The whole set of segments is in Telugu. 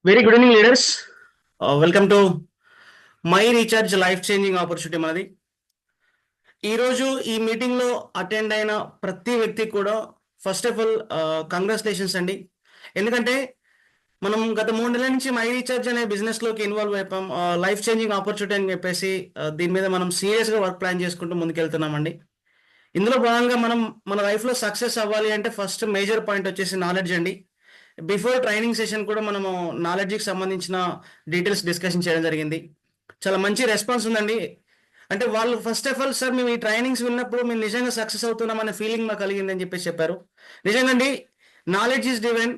Very good evening leaders. Welcome to my recharge life changing opportunity. మనది ఈరోజు ఈ మీటింగ్లో అటెండ్ అయిన ప్రతి వ్యక్తి కూడా ఫస్ట్ ఆఫ్ ఆల్ కంగ్రాచులేషన్స్ అండి. ఎందుకంటే మనం గత 3 నెలల నుంచి మై రీఛార్జ్ అనే బిజినెస్లోకి ఇన్వాల్వ్ అయిపోయాం. లైఫ్ చేంజింగ్ ఆపర్చునిటీ అని చెప్పేసి దీని మీద మనం సీరియస్గా వర్క్ ప్లాన్ చేసుకుంటూ ముందుకెళ్తున్నామండి. ఇందులో భాగంగా మనం మన లైఫ్లో సక్సెస్ అవ్వాలి అంటే ఫస్ట్ మేజర్ పాయింట్ వచ్చేసి నాలెడ్జ్ అండి. బిఫోర్ ట్రైనింగ్ సెషన్ కూడా మనము నాలెడ్జ్కి సంబంధించిన డీటెయిల్స్ డిస్కషన్ చేయడం జరిగింది. చాలా మంచి రెస్పాన్స్ ఉందండి. అంటే వాళ్ళు ఫస్ట్ ఆఫ్ ఆల్ సార్ మేము ఈ ట్రైనింగ్స్ విన్నప్పుడు మేము నిజంగా సక్సెస్ అవుతున్నాం అనే ఫీలింగ్ మాకు కలిగింది అని చెప్పేసి చెప్పారు. నిజంగా అండి, నాలెడ్జ్ ఈజ్ డివైన్.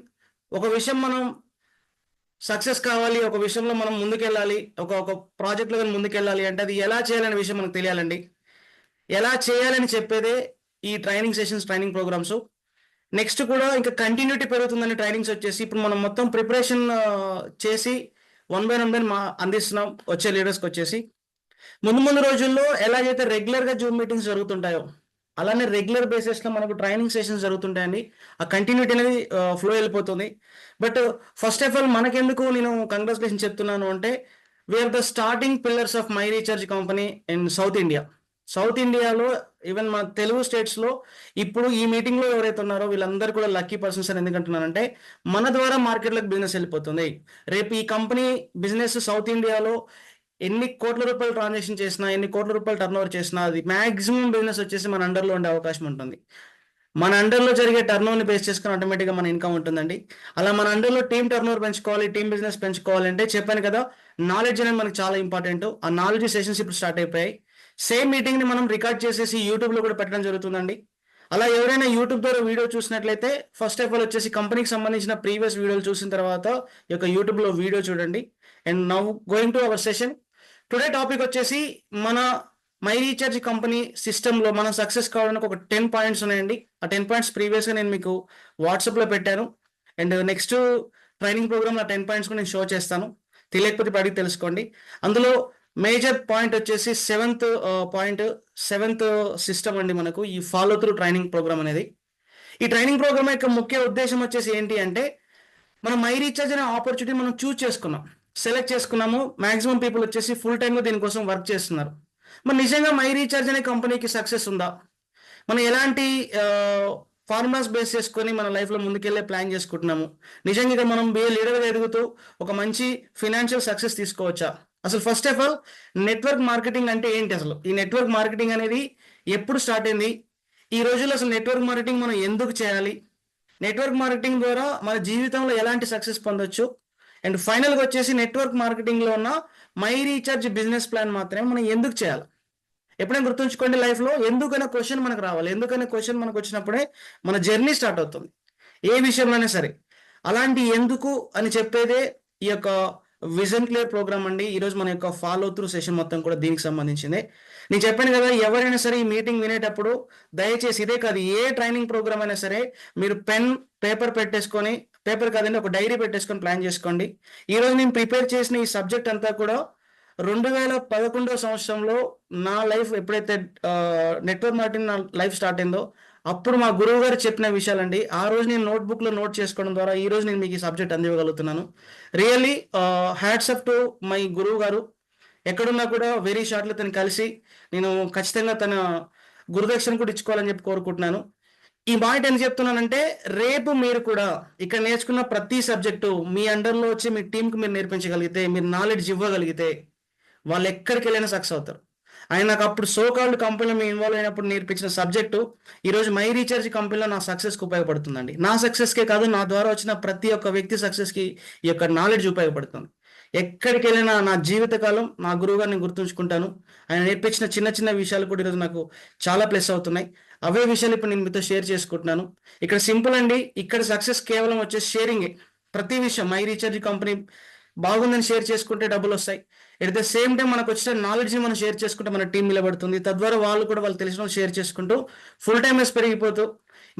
ఒక విషయం మనం సక్సెస్ కావాలి, ఒక విషయంలో మనం ముందుకెళ్ళాలి, ఒక ప్రాజెక్ట్లో కానీ ముందుకెళ్ళాలి అంటే అది ఎలా చేయాలనే విషయం మనకు తెలియాలండి. ఎలా చేయాలని చెప్పేదే ఈ training sessions, training programs. Next కూడా ఇంకా కంటిన్యూటీ పెరుగుతుందని ట్రైనింగ్స్ వచ్చేసి ఇప్పుడు మనం మొత్తం ప్రిపరేషన్ చేసి వన్ బై మా అందిస్తున్నాం వచ్చే లీడర్స్కి వచ్చేసి. ముందు ముందు రోజుల్లో ఎలాగైతే రెగ్యులర్గా జూమ్ మీటింగ్స్ జరుగుతుంటాయో అలానే రెగ్యులర్ బేసిస్లో మనకు ట్రైనింగ్ సెషన్స్ జరుగుతుంటాయండి. ఆ కంటిన్యూటీ అనేది ఫ్లో వెళ్ళిపోతుంది. బట్ ఫస్ట్ ఆఫ్ ఆల్ మనకెందుకు నేను కంగ్రాచులేషన్ చెప్తున్నాను అంటే we are the starting pillars of my recharge company in South India. South ఇండియాలో ఈవెన్ మన తెలుగు స్టేట్స్లో ఇప్పుడు ఈ మీటింగ్లో ఎవరైతే ఉన్నారో వీళ్ళందరూ కూడా లక్కీ పర్సన్స్ అని ఎందుకంటున్నానంటే మన ద్వారా మార్కెట్లోకి బిజినెస్ వెళ్ళిపోతుంది. రేపు ఈ కంపెనీ బిజినెస్ సౌత్ ఇండియాలో ఎన్ని కోట్ల రూపాయలు ట్రాన్సాక్షన్ చేసినా, ఎన్ని కోట్ల రూపాయలు టర్న్ ఓవర్ చేసినా అది మ్యాక్సిమం బిజినెస్ వచ్చేసి మన అండర్లో ఉండే అవకాశం ఉంటుంది. మన అండర్లో జరిగే టర్న్ ఓవర్ని బేస్ చేసుకుని ఆటోమేటిక్గా మన ఇన్కమ్ ఉంటుందండి. అలా మన అండర్లో టీమ్ టర్న్ ఓవర్ పెంచుకోవాలి, టీమ్ బిజినెస్ పెంచుకోవాలంటే చెప్పాను కదా, నాలెడ్జ్ అనేది మనకి చాలా ఇంపార్టెంట్. ఆ నాలెడ్జ్ సెషన్స్ ఇప్పుడు స్టార్ట్ అయిపోయాయి. సేమ్ మీటింగ్ని మనం రికార్డ్ చేసేసి యూట్యూబ్లో కూడా పెట్టడం జరుగుతుందండి. అలా ఎవరైనా యూట్యూబ్ ద్వారా వీడియో చూసినట్లయితే ఫస్ట్ ఆఫ్ ఆల్ వచ్చేసి కంపెనీకి సంబంధించిన ప్రీవియస్ వీడియోలు చూసిన తర్వాత ఈ యొక్క యూట్యూబ్లో వీడియో చూడండి. And now going to our session. Today topic వచ్చేసి మన మై రీఛార్జ్ కంపెనీ సిస్టంలో మనం సక్సెస్ కావడానికి ఒక 10 పాయింట్స్ ఉన్నాయండి. ఆ 10 పాయింట్స్ ప్రీవియస్గా నేను మీకు వాట్సాప్లో పెట్టాను. అండ్ నెక్స్ట్ ట్రైనింగ్ ప్రోగ్రామ్లో 10 పాయింట్స్ కూడా నేను షో చేస్తాను. తెలియకపోతే ఇప్పుడు అడిగి తెలుసుకోండి. అందులో మేజర్ పాయింట్ వచ్చేసి సెవెంత్ సిస్టమ్ అండి మనకు ఈ ఫాలో త్రూ ట్రైనింగ్ ప్రోగ్రామ్ అనేది. ఈ ట్రైనింగ్ ప్రోగ్రామ్ యొక్క ముఖ్య ఉద్దేశం వచ్చేసి ఏంటి అంటే మనం మై రీఛార్జ్ అనే ఆపర్చునిటీ మనం చూస్ చేసుకున్నాం, సెలెక్ట్ చేసుకున్నాము. మాక్సిమం పీపుల్ వచ్చేసి ఫుల్ టైమ్గా దీనికోసం వర్క్ చేస్తున్నారు. మరి నిజంగా మై రీఛార్జ్ అనే కంపెనీకి సక్సెస్ ఉందా? మనం ఎలాంటి ఫార్ములాస్ బేస్ చేసుకొని మన లైఫ్లో ముందుకెళ్ళే ప్లాన్ చేసుకుంటున్నాము? నిజంగా ఇక మనం లీడర్గా ఎదుగుతూ ఒక మంచి ఫినాన్షియల్ సక్సెస్ తీసుకోవచ్చా? అసలు first of all network marketing అంటే ఏంటి? అసలు ఈ నెట్వర్క్ మార్కెటింగ్ అనేది ఎప్పుడు స్టార్ట్ అయింది? ఈ రోజుల్లో అసలు నెట్వర్క్ మార్కెటింగ్ మనం ఎందుకు చేయాలి? నెట్వర్క్ మార్కెటింగ్ ద్వారా మన జీవితంలో ఎలాంటి సక్సెస్ పొందొచ్చు? అండ్ ఫైనల్గా వచ్చేసి నెట్వర్క్ మార్కెటింగ్లో ఉన్న మై రీఛార్జ్ బిజినెస్ ప్లాన్ మాత్రమే మనం ఎందుకు చేయాలి? ఎప్పుడైనా గుర్తుంచుకోండి, లైఫ్లో ఎందుకనే క్వశ్చన్ మనకు రావాలి. ఎందుకనే క్వశ్చన్ మనకు వచ్చినప్పుడే మన జర్నీ స్టార్ట్ అవుతుంది ఏ విషయంలోనే సరే. అలాంటి ఎందుకు అని చెప్పేదే ఈ యొక్క విజన్ క్లియర్ ప్రోగ్రామ్ అండి. ఈరోజు మన యొక్క ఫాలో త్రూ సెషన్ మొత్తం కూడా దీనికి సంబంధించింది. నేను చెప్పాను కదా, ఎవరైనా సరే ఈ మీటింగ్ వినేటప్పుడు దయచేసి ఇదే కాదు ఏ ట్రైనింగ్ ప్రోగ్రామ్ అయినా సరే మీరు పెన్ పేపర్ పెట్టేసుకొని, పేపర్ కాదండి ఒక డైరీ పెట్టేసుకొని ప్లాన్ చేసుకోండి. ఈరోజు నేను ప్రిపేర్ చేసిన ఈ సబ్జెక్ట్ అంతా కూడా 2011 సంవత్సరంలో నా లైఫ్ ఎప్పుడైతే నెట్వర్క్ మార్కెటింగ్ నా లైఫ్ స్టార్ట్ అయిందో అప్పుడు మా గురువు గారు చెప్పిన విషయాలండి. ఆ రోజు నేను నోట్బుక్లో నోట్ చేసుకోవడం ద్వారా ఈ రోజు నేను మీకు ఈ సబ్జెక్ట్ అందివ్వగలుగుతున్నాను. Really hats up to my గురువు గారు. ఎక్కడున్నా కూడా వెరీ షార్ట్లో తను కలిసి నేను ఖచ్చితంగా తన గురుదక్షిణ కూడా ఇచ్చుకోవాలని చెప్పి కోరుకుంటున్నాను. ఈ మాట ఎందుకు చెప్తున్నానంటే రేపు మీరు కూడా ఇక్కడ నేర్చుకున్న ప్రతి సబ్జెక్టు మీ అండర్లో వచ్చి మీ టీంకి మీరు నేర్పించగలిగితే, మీరు నాలెడ్జ్ ఇవ్వగలిగితే వాళ్ళు ఎక్కడికి వెళ్ళినా సక్సెస్ అవుతారు. ఆయన నాకు అప్పుడు సోకాల్డ్ కంపెనీలో మేము ఇన్వాల్వ్ అయినప్పుడు నేర్పించిన సబ్జెక్టు ఈరోజు మై రీఛార్జ్ కంపెనీలో నా సక్సెస్కి ఉపయోగపడుతుందండి. నా సక్సెస్కే కాదు, నా ద్వారా వచ్చిన ప్రతి ఒక్క వ్యక్తి సక్సెస్కి ఈ యొక్క నాలెడ్జ్ ఉపయోగపడుతుంది. ఎక్కడికి వెళ్ళినా నా జీవితకాలం నా గురువు గారిని గుర్తుంచుకుంటాను. ఆయన నేర్పించిన చిన్న చిన్న విషయాలు కూడా ఈరోజు నాకు చాలా ప్లస్ అవుతున్నాయి. అవే విషయాలు ఇప్పుడు నేను మీతో షేర్ చేసుకుంటున్నాను. ఇక్కడ సింపుల్ అండి, ఇక్కడ సక్సెస్ కేవలం వచ్చేసి షేరింగే. ప్రతి విషయం మై రీఛార్జ్ కంపెనీ బాగుందని షేర్ చేసుకుంటే డబ్బులు వస్తాయి. ఎట్ ద సేమ్ టైం మనకు వచ్చిన నాలెడ్జ్ని మనం షేర్ చేసుకుంటే మన టీం నిలబడుతుంది. తద్వారా వాళ్ళు కూడా వాళ్ళు తెలిసిన షేర్ చేసుకుంటూ ఫుల్ టైమ్స్ పెరిగిపోతూ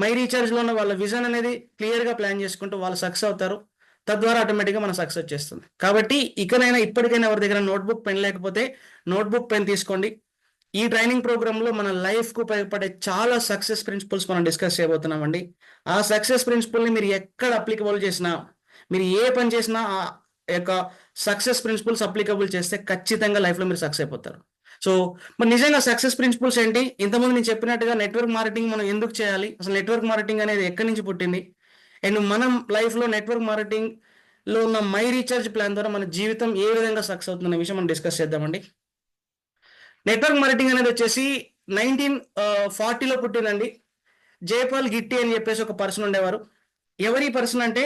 మై రీఛార్జ్లో ఉన్న వాళ్ళ విజన్ అనేది క్లియర్గా ప్లాన్ చేసుకుంటూ వాళ్ళు సక్సెస్ అవుతారు. తద్వారా ఆటోమేటిక్గా మనం సక్సెస్ చేస్తుంది. కాబట్టి ఇకనైనా ఇప్పటికైనా ఎవరి దగ్గర నోట్బుక్ పెన్ లేకపోతే నోట్బుక్ పెన్ తీసుకోండి. ఈ ట్రైనింగ్ ప్రోగ్రాంలో మన లైఫ్కు ఉపయోగపడే చాలా సక్సెస్ ప్రిన్సిపల్స్ మనం డిస్కస్ చేయబోతున్నామండి. ఆ సక్సెస్ ప్రిన్సిపల్ని మీరు ఎక్కడ అప్లికబుల్ చేసినా, మీరు ఏ పని చేసినా యొక్క సక్సెస్ ప్రిన్సిపల్స్ అప్లికబుల్ చేస్తే ఖచ్చితంగా లైఫ్లో మీరు సక్సెస్ అయిపోతారు. సో మరి నిజంగా సక్సెస్ ప్రిన్సిపల్స్ ఏంటి? ఇంతకుముందు నేను చెప్పినట్టుగా నెట్వర్క్ మార్కెటింగ్ మనం ఎందుకు చేయాలి, అసలు నెట్వర్క్ మార్కెటింగ్ అనేది ఎక్కడి నుంచి పుట్టింది, అండ్ మనం లైఫ్లో నెట్వర్క్ మార్కెటింగ్లో ఉన్న మై రీఛార్జ్ ప్లాన్ ద్వారా మన జీవితం ఏ విధంగా సక్సెస్ అవుతుందనే విషయం మనం డిస్కస్ చేద్దామండి. నెట్వర్క్ మార్కెటింగ్ అనేది వచ్చేసి 1940లో పుట్టిందండి. జైపాల్ గిట్టి అని చెప్పేసి ఒక పర్సన్ ఉండేవారు. ఎవరి పర్సన్ అంటే,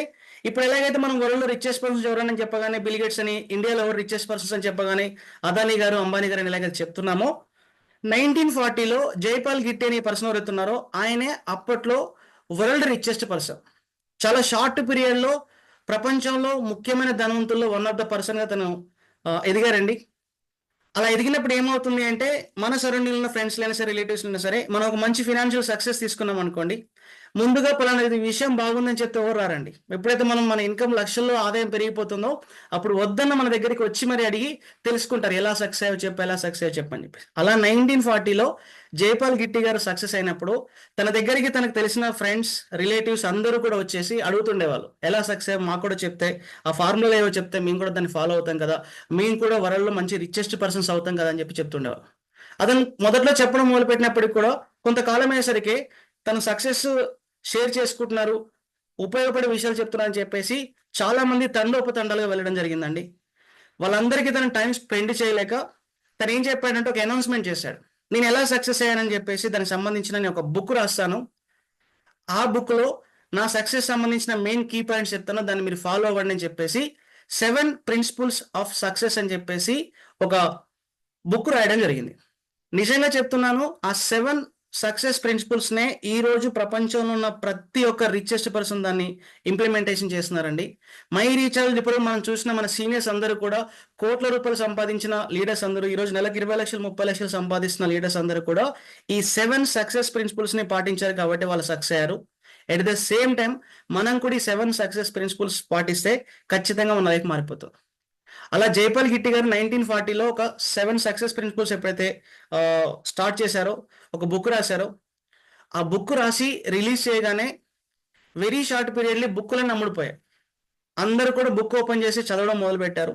ఇప్పుడు ఎలాగైతే మనం వరల్డ్లో రిచెస్ట్ పర్సన్స్ ఎవరని చెప్పగానే బిల్ గేట్స్ అని, ఇండియాలో ఎవరు రిచెస్ట్ పర్సన్స్ అని చెప్పగానే అదానీ గారు, అంబానీ గారు అని ఎలాగైతే చెప్తున్నామో, 1940లో జైపాల్ గిట్టి అనే పర్సన్ ఎవరైతున్నారో ఆయనే అప్పట్లో వరల్డ్ రిచెస్ట్ పర్సన్. చాలా షార్ట్ పీరియడ్లో ప్రపంచంలో ముఖ్యమైన ధనవంతుల్లో వన్ ఆఫ్ ద పర్సన్గా తను ఎదిగారండి. అలా ఎదిగినప్పుడు ఏమవుతుంది అంటే, మన సరౌండింగ్ ఉన్న ఫ్రెండ్స్ అయినా సరే, రిలేటివ్స్ అయినా సరే, మనం ఒక మంచి ఫినాన్షియల్ సక్సెస్ తీసుకున్నాం అనుకోండి, ముందుగా పలానా ఇది విషయం బాగుందని చెప్తే ఎవరు రారండి. ఎప్పుడైతే మన ఇన్కమ్ లక్షల్లో ఆదాయం పెరిగిపోతుందో అప్పుడు వద్దన్న మన దగ్గరికి వచ్చి మరి అడిగి తెలుసుకుంటారు, ఎలా సక్సెస్ అయ్యో చెప్పు, ఎలా సక్సెస్ అయ్యో చెప్పని చెప్పి. అలా 1940లో జైపాల్ గిట్టి గారు సక్సెస్ అయినప్పుడు తన దగ్గరికి తనకు తెలిసిన ఫ్రెండ్స్, రిలేటివ్స్ అందరూ కూడా వచ్చేసి అడుగుతుండేవాళ్ళు, ఎలా సక్సెస్ అయ్యో మాకు కూడా చెప్తే, ఆ ఫార్ములా ఏవో చెప్తే మేము కూడా దాన్ని ఫాలో అవుతాం కదా, మేము కూడా వరల్డ్లో మంచి రిచెస్ట్ పర్సన్స్ అవుతాం కదా అని చెప్పి చెప్తుండేవాళ్ళు. అతను మొదట్లో చెప్పడం మొదలుపెట్టినప్పటికి కూడా కొంతకాలం అయ్యేసరికి తన సక్సెస్ షేర్ చేసుకుంటున్నారు, ఉపయోగపడే విషయాలు చెప్తున్నారు అని చెప్పేసి చాలా మంది తండోపతండాలుగా వెళ్ళడం జరిగిందండి. వాళ్ళందరికీ తన టైం స్పెండ్ చేయలేక తను ఏం చెప్పాడంటే ఒక అనౌన్స్మెంట్ చేశాడు, నేను ఎలా సక్సెస్ అయ్యానని చెప్పేసి దానికి సంబంధించిన నేను ఒక బుక్ రాస్తాను, ఆ బుక్లో నా సక్సెస్ సంబంధించిన మెయిన్ కీ పాయింట్స్ చెప్తాను, దాన్ని మీరు ఫాలో అవ్వండి అని చెప్పేసి 7 ప్రిన్సిపల్స్ ఆఫ్ సక్సెస్ అని చెప్పేసి ఒక బుక్ రాయడం జరిగింది. నిజంగా చెప్తున్నాను, ఆ 7 సక్సెస్ ప్రిన్సిపల్స్నే ఈ రోజు ప్రపంచంలో ఉన్న ప్రతి ఒక్క రిచెస్ట్ పర్సన్ దాన్ని ఇంప్లిమెంటేషన్ చేస్తున్నారండి. మై రీఛార్జ్ ఇప్పుడు మనం చూసిన మన సీనియర్స్ అందరూ కూడా కోట్ల రూపాయలు సంపాదించిన లీడర్స్ అందరూ, ఈరోజు నెలకు 20 లక్షలు 30 లక్షలు సంపాదిస్తున్న లీడర్స్ అందరూ కూడా ఈ 7 సక్సెస్ ప్రిన్సిపల్స్ని పాటించారు కాబట్టి వాళ్ళు సక్సెస్ అయ్యారు. ఎట్ ద సేమ్ టైం మనం కూడా ఈ 7 సక్సెస్ ప్రిన్సిపల్స్ పాటిస్తే ఖచ్చితంగా మన లైఫ్ మారిపోతుంది. అలా జైపాల్ గిట్టి గారు 1940లో ఒక 7 సక్సెస్ ప్రిన్సిపల్స్ ఎప్పుడైతే స్టార్ట్ చేశారో, ఒక బుక్ రాశారో, ఆ బుక్ రాసి రిలీజ్ చేయగానే వెరీ షార్ట్ పీరియడ్లీ బుక్లన్నీ అమ్ముడుపోయాయి. అందరూ కూడా బుక్ ఓపెన్ చేసి చదవడం మొదలుపెట్టారు.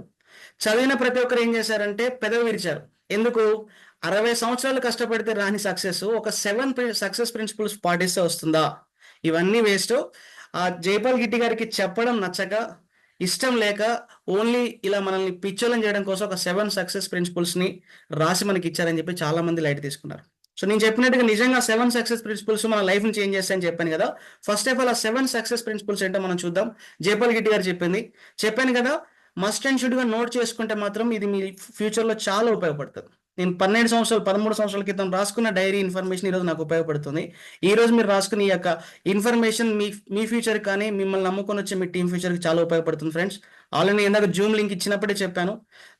చదివిన ప్రతి ఒక్కరు ఏం చేశారంటే పెదవి విరిచారు. ఎందుకు? 60 సంవత్సరాలు కష్టపడితే రాని సక్సెస్ ఒక 7 సక్సెస్ ప్రిన్సిపల్స్ పాటిస్తే వస్తుందా? ఇవన్నీ వేస్ట్. ఆ జైపాల్ గిట్టి గారికి చెప్పడం నచ్చక, ఇష్టం లేక, ఓన్లీ ఇలా మనల్ని పిచ్చోళ్ళని చేయడం కోసం ఒక 7 సక్సెస్ ప్రిన్సిపల్స్ని రాసి మనకి ఇచ్చారని చెప్పి చాలా మంది లైట్ తీసుకున్నారు. సో నేను చెప్పినట్టుగా నిజంగా 7 సక్సెస్ ప్రిన్సిపల్స్ మన లైఫ్ని చేంజ్ చేస్తాయని చెప్పాను కదా. ఫస్ట్ ఆఫ్ ఆల్ ఆ 7 సక్సెస్ ప్రిన్సిపల్స్ ఏంటో మనం చూద్దాం. జైపాల్ గిట్టి గారు చెప్పాను కదా, మస్ట్ అండ్ షుడ్గా నోట్ చేసుకుంటే మాత్రం ఇది మీ ఫ్యూచర్లో చాలా ఉపయోగపడుతుంది. నేను 12 సంవత్సరాలు 13 సంవత్సరాల క్రితం రాసుకున్న డైరీ ఇన్ఫర్మేషన్ ఈరోజు నాకు ఉపయోగపడుతుంది. ఈరోజు మీరు రాసుకున్న ఈ యొక్క ఇన్ఫర్మేషన్ మీ ఫ్యూచర్ కానీ మిమ్మల్ని నమ్ముకొని వచ్చే మీ టీమ్ ఫ్యూచర్కి చాలా ఉపయోగపడుతుంది ఫ్రెండ్స్. ఆల్రెడీ ఇందాక జూమ్ లింక్ ఇచ్చినప్పుడే చెప్పాను,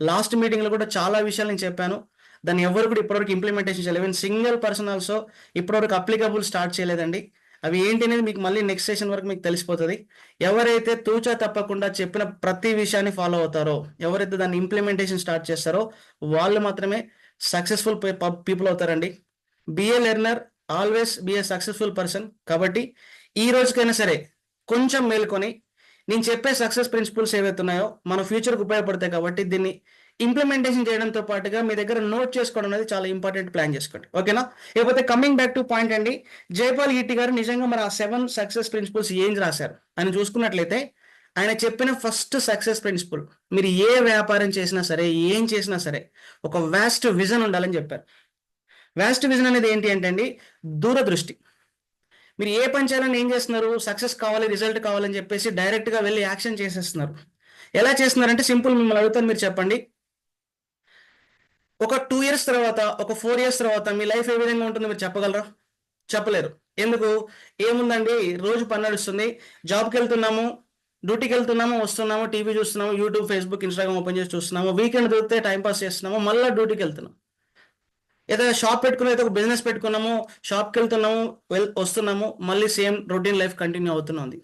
లాస్ట్ మీటింగ్లో కూడా చాలా విషయాలు నేను చెప్పాను. దాన్ని ఎవరు కూడా ఇప్పటివరకు ఇంప్లిమెంటేషన్ చేయలేదు. ఈవెన్ సింగిల్ పర్సన్ ఆల్సో ఇప్పటివరకు అప్లికబుల్ స్టార్ట్ చేయలేదండి. అవి ఏంటి అనేది మీకు మళ్ళీ నెక్స్ట్ సెషన్ వరకు మీకు తెలిసిపోతుంది. ఎవరైతే తూచా తప్పకుండా చెప్పిన ప్రతి విషయాన్ని ఫాలో అవుతారో, ఎవరైతే దాన్ని ఇంప్లిమెంటేషన్ స్టార్ట్ చేస్తారో వాళ్ళు మాత్రమే సక్సెస్ఫుల్ పీపుల్ అవుతారండి. Be a learner always be a successful person. కాబట్టి ఈ రోజుకైనా సరే కొంచెం మేల్కొని నేను చెప్పే సక్సెస్ ప్రిన్సిపల్స్ ఏవైతే ఉన్నాయో మన ఫ్యూచర్కి ఉపయోగపడతాయి కాబట్టి దీన్ని ఇంప్లిమెంటేషన్ చేయడంతో పాటుగా మీ దగ్గర నోట్ చేసుకోవడం అనేది చాలా ఇంపార్టెంట్. ప్లాన్ చేసుకోండి, ఓకేనా? ఇకపోతే కమింగ్ బ్యాక్ టు పాయింట్ అండి, జైపాల్ గిట్టి గారు నిజంగా మరి ఆ 7 సక్సెస్ ప్రిన్సిపల్స్ ఏం రాశారు అని చూసుకున్నట్లయితే ఆయన చెప్పిన ఫస్ట్ సక్సెస్ ప్రిన్సిపల్, మీరు ఏ వ్యాపారం చేసినా సరే, ఏం చేసినా సరే ఒక వాస్ట్ విజన్ ఉండాలని చెప్పారు. వాస్ట్ విజన్ అనేది ఏంటి అంటే అండి, దూరదృష్టి. మీరు ఏ పని చేయాలని ఏం చేస్తున్నారు, సక్సెస్ కావాలి, రిజల్ట్ కావాలని చెప్పేసి డైరెక్ట్గా వెళ్ళి యాక్షన్ చేసేస్తున్నారు. ఎలా చేస్తున్నారంటే సింపుల్, మిమ్మల్ని అడుగుతాను, మీరు చెప్పండి. ఒక 2 ఇయర్స్ తర్వాత, ఒక 4 ఇయర్స్ తర్వాత మీ లైఫ్ ఏ విధంగా ఉంటుందో మీరు చెప్పగలరా? చెప్పలేరు. ఎందుకు? ఏముందండి, రోజు పని నడుస్తుంది, జాబ్కి వెళ్తున్నాము, డ్యూటీకి వెళ్తున్నాము, వస్తున్నాము, టీవీ చూస్తున్నాము, యూట్యూబ్, ఫేస్బుక్, ఇన్స్టాగ్రామ్ ఓపెన్ చేసి చూస్తున్నాము, వీకెండ్ దొరికితే టైంపాస్ చేస్తున్నాము, మళ్ళీ డ్యూటీకి వెళ్తున్నాము. ఏదైనా షాప్ పెట్టుకుని అయితే ఒక బిజినెస్ పెట్టుకున్నాము, షాప్కి వెళ్తున్నాము, వస్తున్నాము, మళ్ళీ సేమ్ రొటీన్ లైఫ్ కంటిన్యూ అవుతుంది.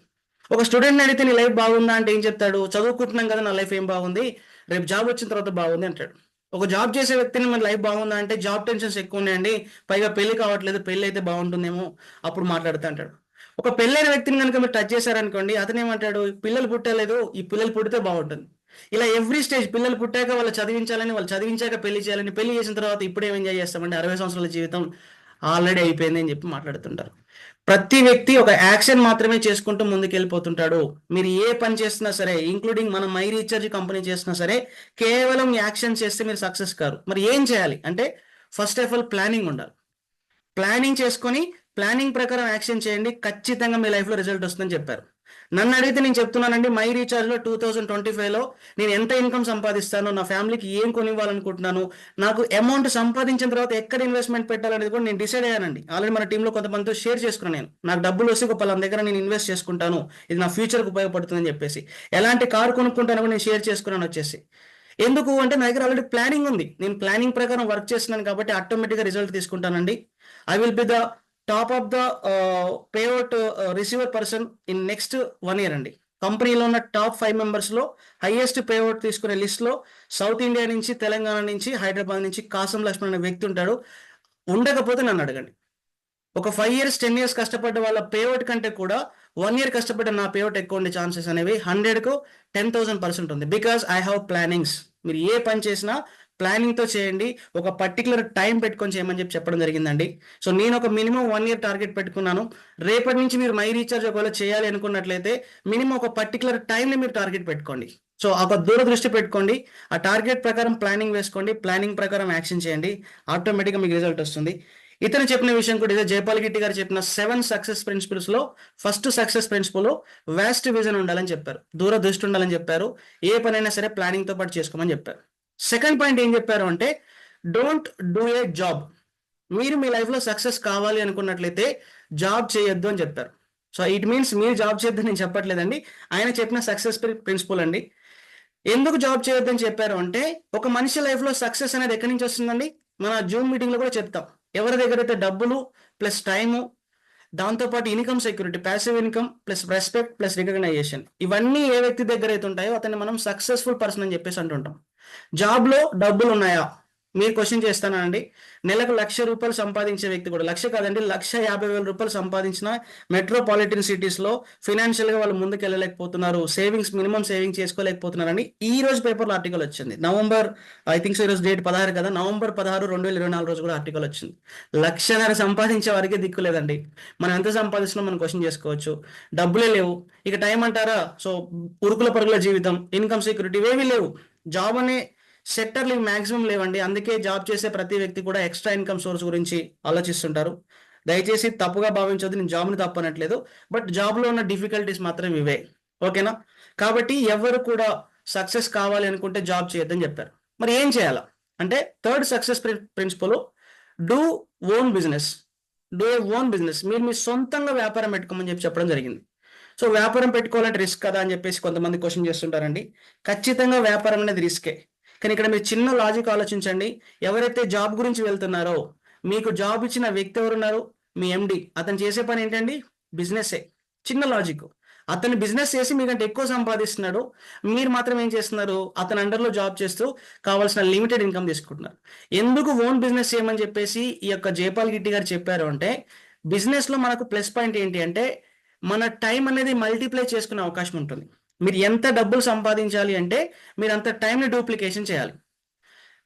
ఒక స్టూడెంట్ని అడిగితే నీ లైఫ్ బాగుందా అంటే ఏం చెప్తాడు? చదువుకుంటున్నాం కదా, నా లైఫ్ ఏం బాగుంది, రేపు జాబ్ వచ్చిన తర్వాత బాగుంది అంటాడు. ఒక జాబ్ చేసే వ్యక్తిని మన లైఫ్ బాగుందా అంటే జాబ్ టెన్షన్స్ ఎక్కువ ఉన్నాయండి, పైగా పెళ్లి కావట్లేదు, పెళ్లి అయితే బాగుంటుందేమో అప్పుడు మాట్లాడుతూ అంటాడు. ఒక పెళ్ళైన వ్యక్తిని కనుక మీరు టచ్ చేశారనుకోండి, అతను ఏమంటాడు? పిల్లలు పుట్టలేదు, ఈ పిల్లలు పుడితే బాగుంటుంది. ఇలా ఎవ్రీ స్టేజ్ పిల్లలు పుట్టాక వాళ్ళు చదివించాలని, వాళ్ళు చదివించాక పెళ్లి చేయాలని, పెళ్లి చేసిన తర్వాత ఇప్పుడే ఎంజాయ్ చేస్తామంటే 60 సంవత్సరాల జీవితం ఆల్రెడీ అయిపోయింది అని చెప్పి మాట్లాడుతుంటారు. ప్రతి వ్యక్తి ఒక యాక్షన్ మాత్రమే చేసుకుంటూ ముందుకు వెళ్ళిపోతుంటాడు. మీరు ఏ పని చేస్తున్నా సరే, ఇంక్లూడింగ్ మన మై రీఛార్జ్ కంపెనీ చేస్తున్నా సరే, కేవలం యాక్షన్ చేస్తే మీరు సక్సెస్ కారు. మరి ఏం చేయాలి అంటే ఫస్ట్ ఆఫ్ ఆల్ ప్లానింగ్ ఉండాలి. ప్లానింగ్ చేసుకొని ప్లానింగ్ ప్రకారం యాక్షన్ చేయండి, ఖచ్చితంగా మీ లైఫ్లో రిజల్ట్ వస్తుందని చెప్పారు. నన్ను అడిగితే నేను చెప్తున్నానండి, మై రీఛార్జ్లో 2025లో నేను ఎంత ఇన్కమ్ సంపాదిస్తాను, నా ఫ్యామిలీకి ఏం కొనివ్వాలనుకుంటున్నాను, నాకు అమౌంట్ సంపాదించిన తర్వాత ఎక్కడ ఇన్వెస్ట్మెంట్ పెట్టాలనేది కూడా నేను డిసైడ్ అయ్యానండి. ఆల్రెడీ మన టీంలో కొంతమందితో షేర్ చేసుకున్నాను. నేను నాకు డబ్బులు వస్తే ఒక పలానా దగ్గర నేను ఇన్వెస్ట్ చేసుకుంటాను, ఇది నా ఫ్యూచర్కి ఉపయోగపడుతుందని చెప్పేసి. ఎలాంటి కారు కొనుక్కుంటానో కూడా నేను షేర్ చేసుకున్నాను వచ్చేసి. ఎందుకు అంటే నా దగ్గర ఆల్రెడీ ప్లానింగ్ ఉంది. నేను ప్లానింగ్ ప్రకారం వర్క్ చేస్తున్నాను కాబట్టి ఆటోమేటిక్గా రిజల్ట్ తీసుకుంటానండి. I will be the top of the payout receiver person in next 1 year అండి. కంపెనీలో ఉన్న టాప్ 5 మెంబర్స్లో హైయెస్ట్ పేఅవుట్ తీసుకునే లిస్ట్లో సౌత్ ఇండియా నుంచి, తెలంగాణ నుంచి, హైదరాబాద్ నుంచి కాసం లక్ష్మణ్ అనే వ్యక్తి ఉంటాడు. ఉండకపోతే నన్ను అడగండి. ఒక 5 years 10 years కష్టపడ్డ వాళ్ళ పేఅవుట్ కంటే కూడా 1 year కష్టపడ్డ నా పేఅవుట్ ఎక్కువ ఉండే ఛాన్సెస్ అనేవి 100కు 10,000% ఉంది. Because I have plannings. మీరు ఏ పని చేసినా ప్లానింగ్తో చేయండి. ఒక పర్టికులర్ టైం పెట్టుకొని చేయమని చెప్పడం జరిగిందండి. సో నేను ఒక మినిమం 1 year టార్గెట్ పెట్టుకున్నాను. రేపటి నుంచి మీరు మై రీఛార్జ్ ఒకవేళ చేయాలి అనుకున్నట్లయితే మినిమం ఒక పర్టికులర్ టైంని మీరు టార్గెట్ పెట్టుకోండి. సో ఒక దూరదృష్టి పెట్టుకోండి. ఆ టార్గెట్ ప్రకారం ప్లానింగ్ వేసుకోండి, ప్లానింగ్ ప్రకారం యాక్షన్ చేయండి, ఆటోమేటిక్గా మీకు రిజల్ట్ వస్తుంది. ఇతను చెప్పిన విషయం కూడా ఇదే. జైపాల్ గిట్టి గారు చెప్పిన 7 సక్సెస్ ప్రిన్సిపల్స్లో first success principle vast vision ఉండాలని చెప్పారు, దూరదృష్టి ఉండాలని చెప్పారు. ఏ పనైనా సరే ప్లానింగ్తో పాటు చేసుకోమని చెప్పారు. సెకండ్ పాయింట్ ఏం చెప్పారు అంటే డోంట్ డూ ఏ జాబ్. మీరు మీ లైఫ్లో సక్సెస్ కావాలి అనుకున్నట్లయితే జాబ్ చేయొద్దు అని చెప్పారు. సో ఇట్ మీన్స్ మీరు జాబ్ చేయొద్దని నేను చెప్పట్లేదండి, ఆయన చెప్పిన సక్సెస్ ప్రిన్సిపల్ అండి. ఎందుకు జాబ్ చేయొద్దని చెప్పారు అంటే ఒక మనిషి లైఫ్లో సక్సెస్ అనేది ఎక్కడి నుంచి వస్తుందండి? మన జూమ్ మీటింగ్లో కూడా చెప్తాం. ఎవరి దగ్గర అయితే డబ్బులు ప్లస్ టైము, దాంతోపాటు income security, passive income plus respect plus recognition, ఇవన్నీ ఏ వ్యక్తి దగ్గర అయితే ఉంటాయో అతన్ని మనం సక్సెస్ఫుల్ పర్సన్ అని చెప్పేసి అంటుంటాం. జాబ్లో డబ్బులు ఉన్నాయా మీరు క్వశ్చన్ చేస్తానండి. నెలకు ₹1,00,000 సంపాదించే వ్యక్తి కూడా, 1,00,000 కాదండి, ₹150,000 సంపాదించిన మెట్రోపాలిటన్ సిటీస్లో ఫినాన్షియల్గా వాళ్ళు ముందుకు వెళ్ళలేకపోతున్నారు, సేవింగ్స్ మినిమం సేవింగ్ చేసుకోలేకపోతున్నారని ఈ రోజు పేపర్లో ఆర్టికల్ వచ్చింది. నవంబర్, ఐ థింక్ సో ఈరోజు డేట్ 16 కదా, November 16, 2024 రోజు కూడా ఆర్టికల్ వచ్చింది. 1,00,000 సంపాదించే వారికి దిక్కు లేదండి. మనం ఎంత సంపాదిస్తున్నాం మనం క్వశ్చన్ చేసుకోవచ్చు. డబ్బులే లేవు, ఇక టైం అంటారా? సో ఉరుకుల పరుగుల జీవితం, ఇన్కమ్ సెక్యూరిటీ ఇవేవి లేవు. జాబ్ అనే సెక్టర్లు మ్యాక్సిమం లేవండి. అందుకే జాబ్ చేసే ప్రతి వ్యక్తి కూడా ఎక్స్ట్రా ఇన్కమ్ సోర్స్ గురించి ఆలోచిస్తుంటారు. దయచేసి తప్పుగా భావించొద్దు, నేను జాబ్ని తప్పనట్లేదు, బట్ జాబ్లో ఉన్న డిఫికల్టీస్ మాత్రం ఇవే. ఓకేనా? కాబట్టి ఎవరు కూడా సక్సెస్ కావాలి అనుకుంటే జాబ్ చేయొద్దని చెప్పారు. మరి ఏం చేయాలా అంటే third success principle do own business. Do a own business. మీరు మీ సొంతంగా వ్యాపారం పెట్టుకోమని చెప్పడం జరిగింది. సో వ్యాపారం పెట్టుకోవాలంటే రిస్క్ కదా అని చెప్పేసి కొంతమంది క్వశ్చన్ చేస్తుంటారండి. ఖచ్చితంగా వ్యాపారం అనేది రిస్కే. కానీ ఇక్కడ మీరు చిన్న లాజిక్ ఆలోచించండి. ఎవరైతే జాబ్ గురించి వెళ్తున్నారో, మీకు జాబ్ ఇచ్చిన వ్యక్తి ఎవరున్నారు? మీ ఎండి. అతను చేసే పని ఏంటండి? బిజినెస్సే. చిన్న లాజిక్. అతను బిజినెస్ చేసి మీకంటే ఎక్కువ సంపాదిస్తున్నాడు, మీరు మాత్రం ఏం చేస్తున్నారు? అతని అండర్లో జాబ్ చేస్తూ కావాల్సిన లిమిటెడ్ ఇన్కమ్ తీసుకుంటున్నారు. ఎందుకు ఓన్ బిజినెస్ చేయమని చెప్పేసి ఈ యొక్క జైపాల్ గిట్టి గారు చెప్పారు అంటే, బిజినెస్లో మనకు ప్లస్ పాయింట్ ఏంటి అంటే మన టైం అనేది మల్టిప్లై చేసుకునే అవకాశం ఉంటుంది. మీరు ఎంత డబ్బులు సంపాదించాలి అంటే మీరు అంత టైంని డూప్లికేషన్ చేయాలి.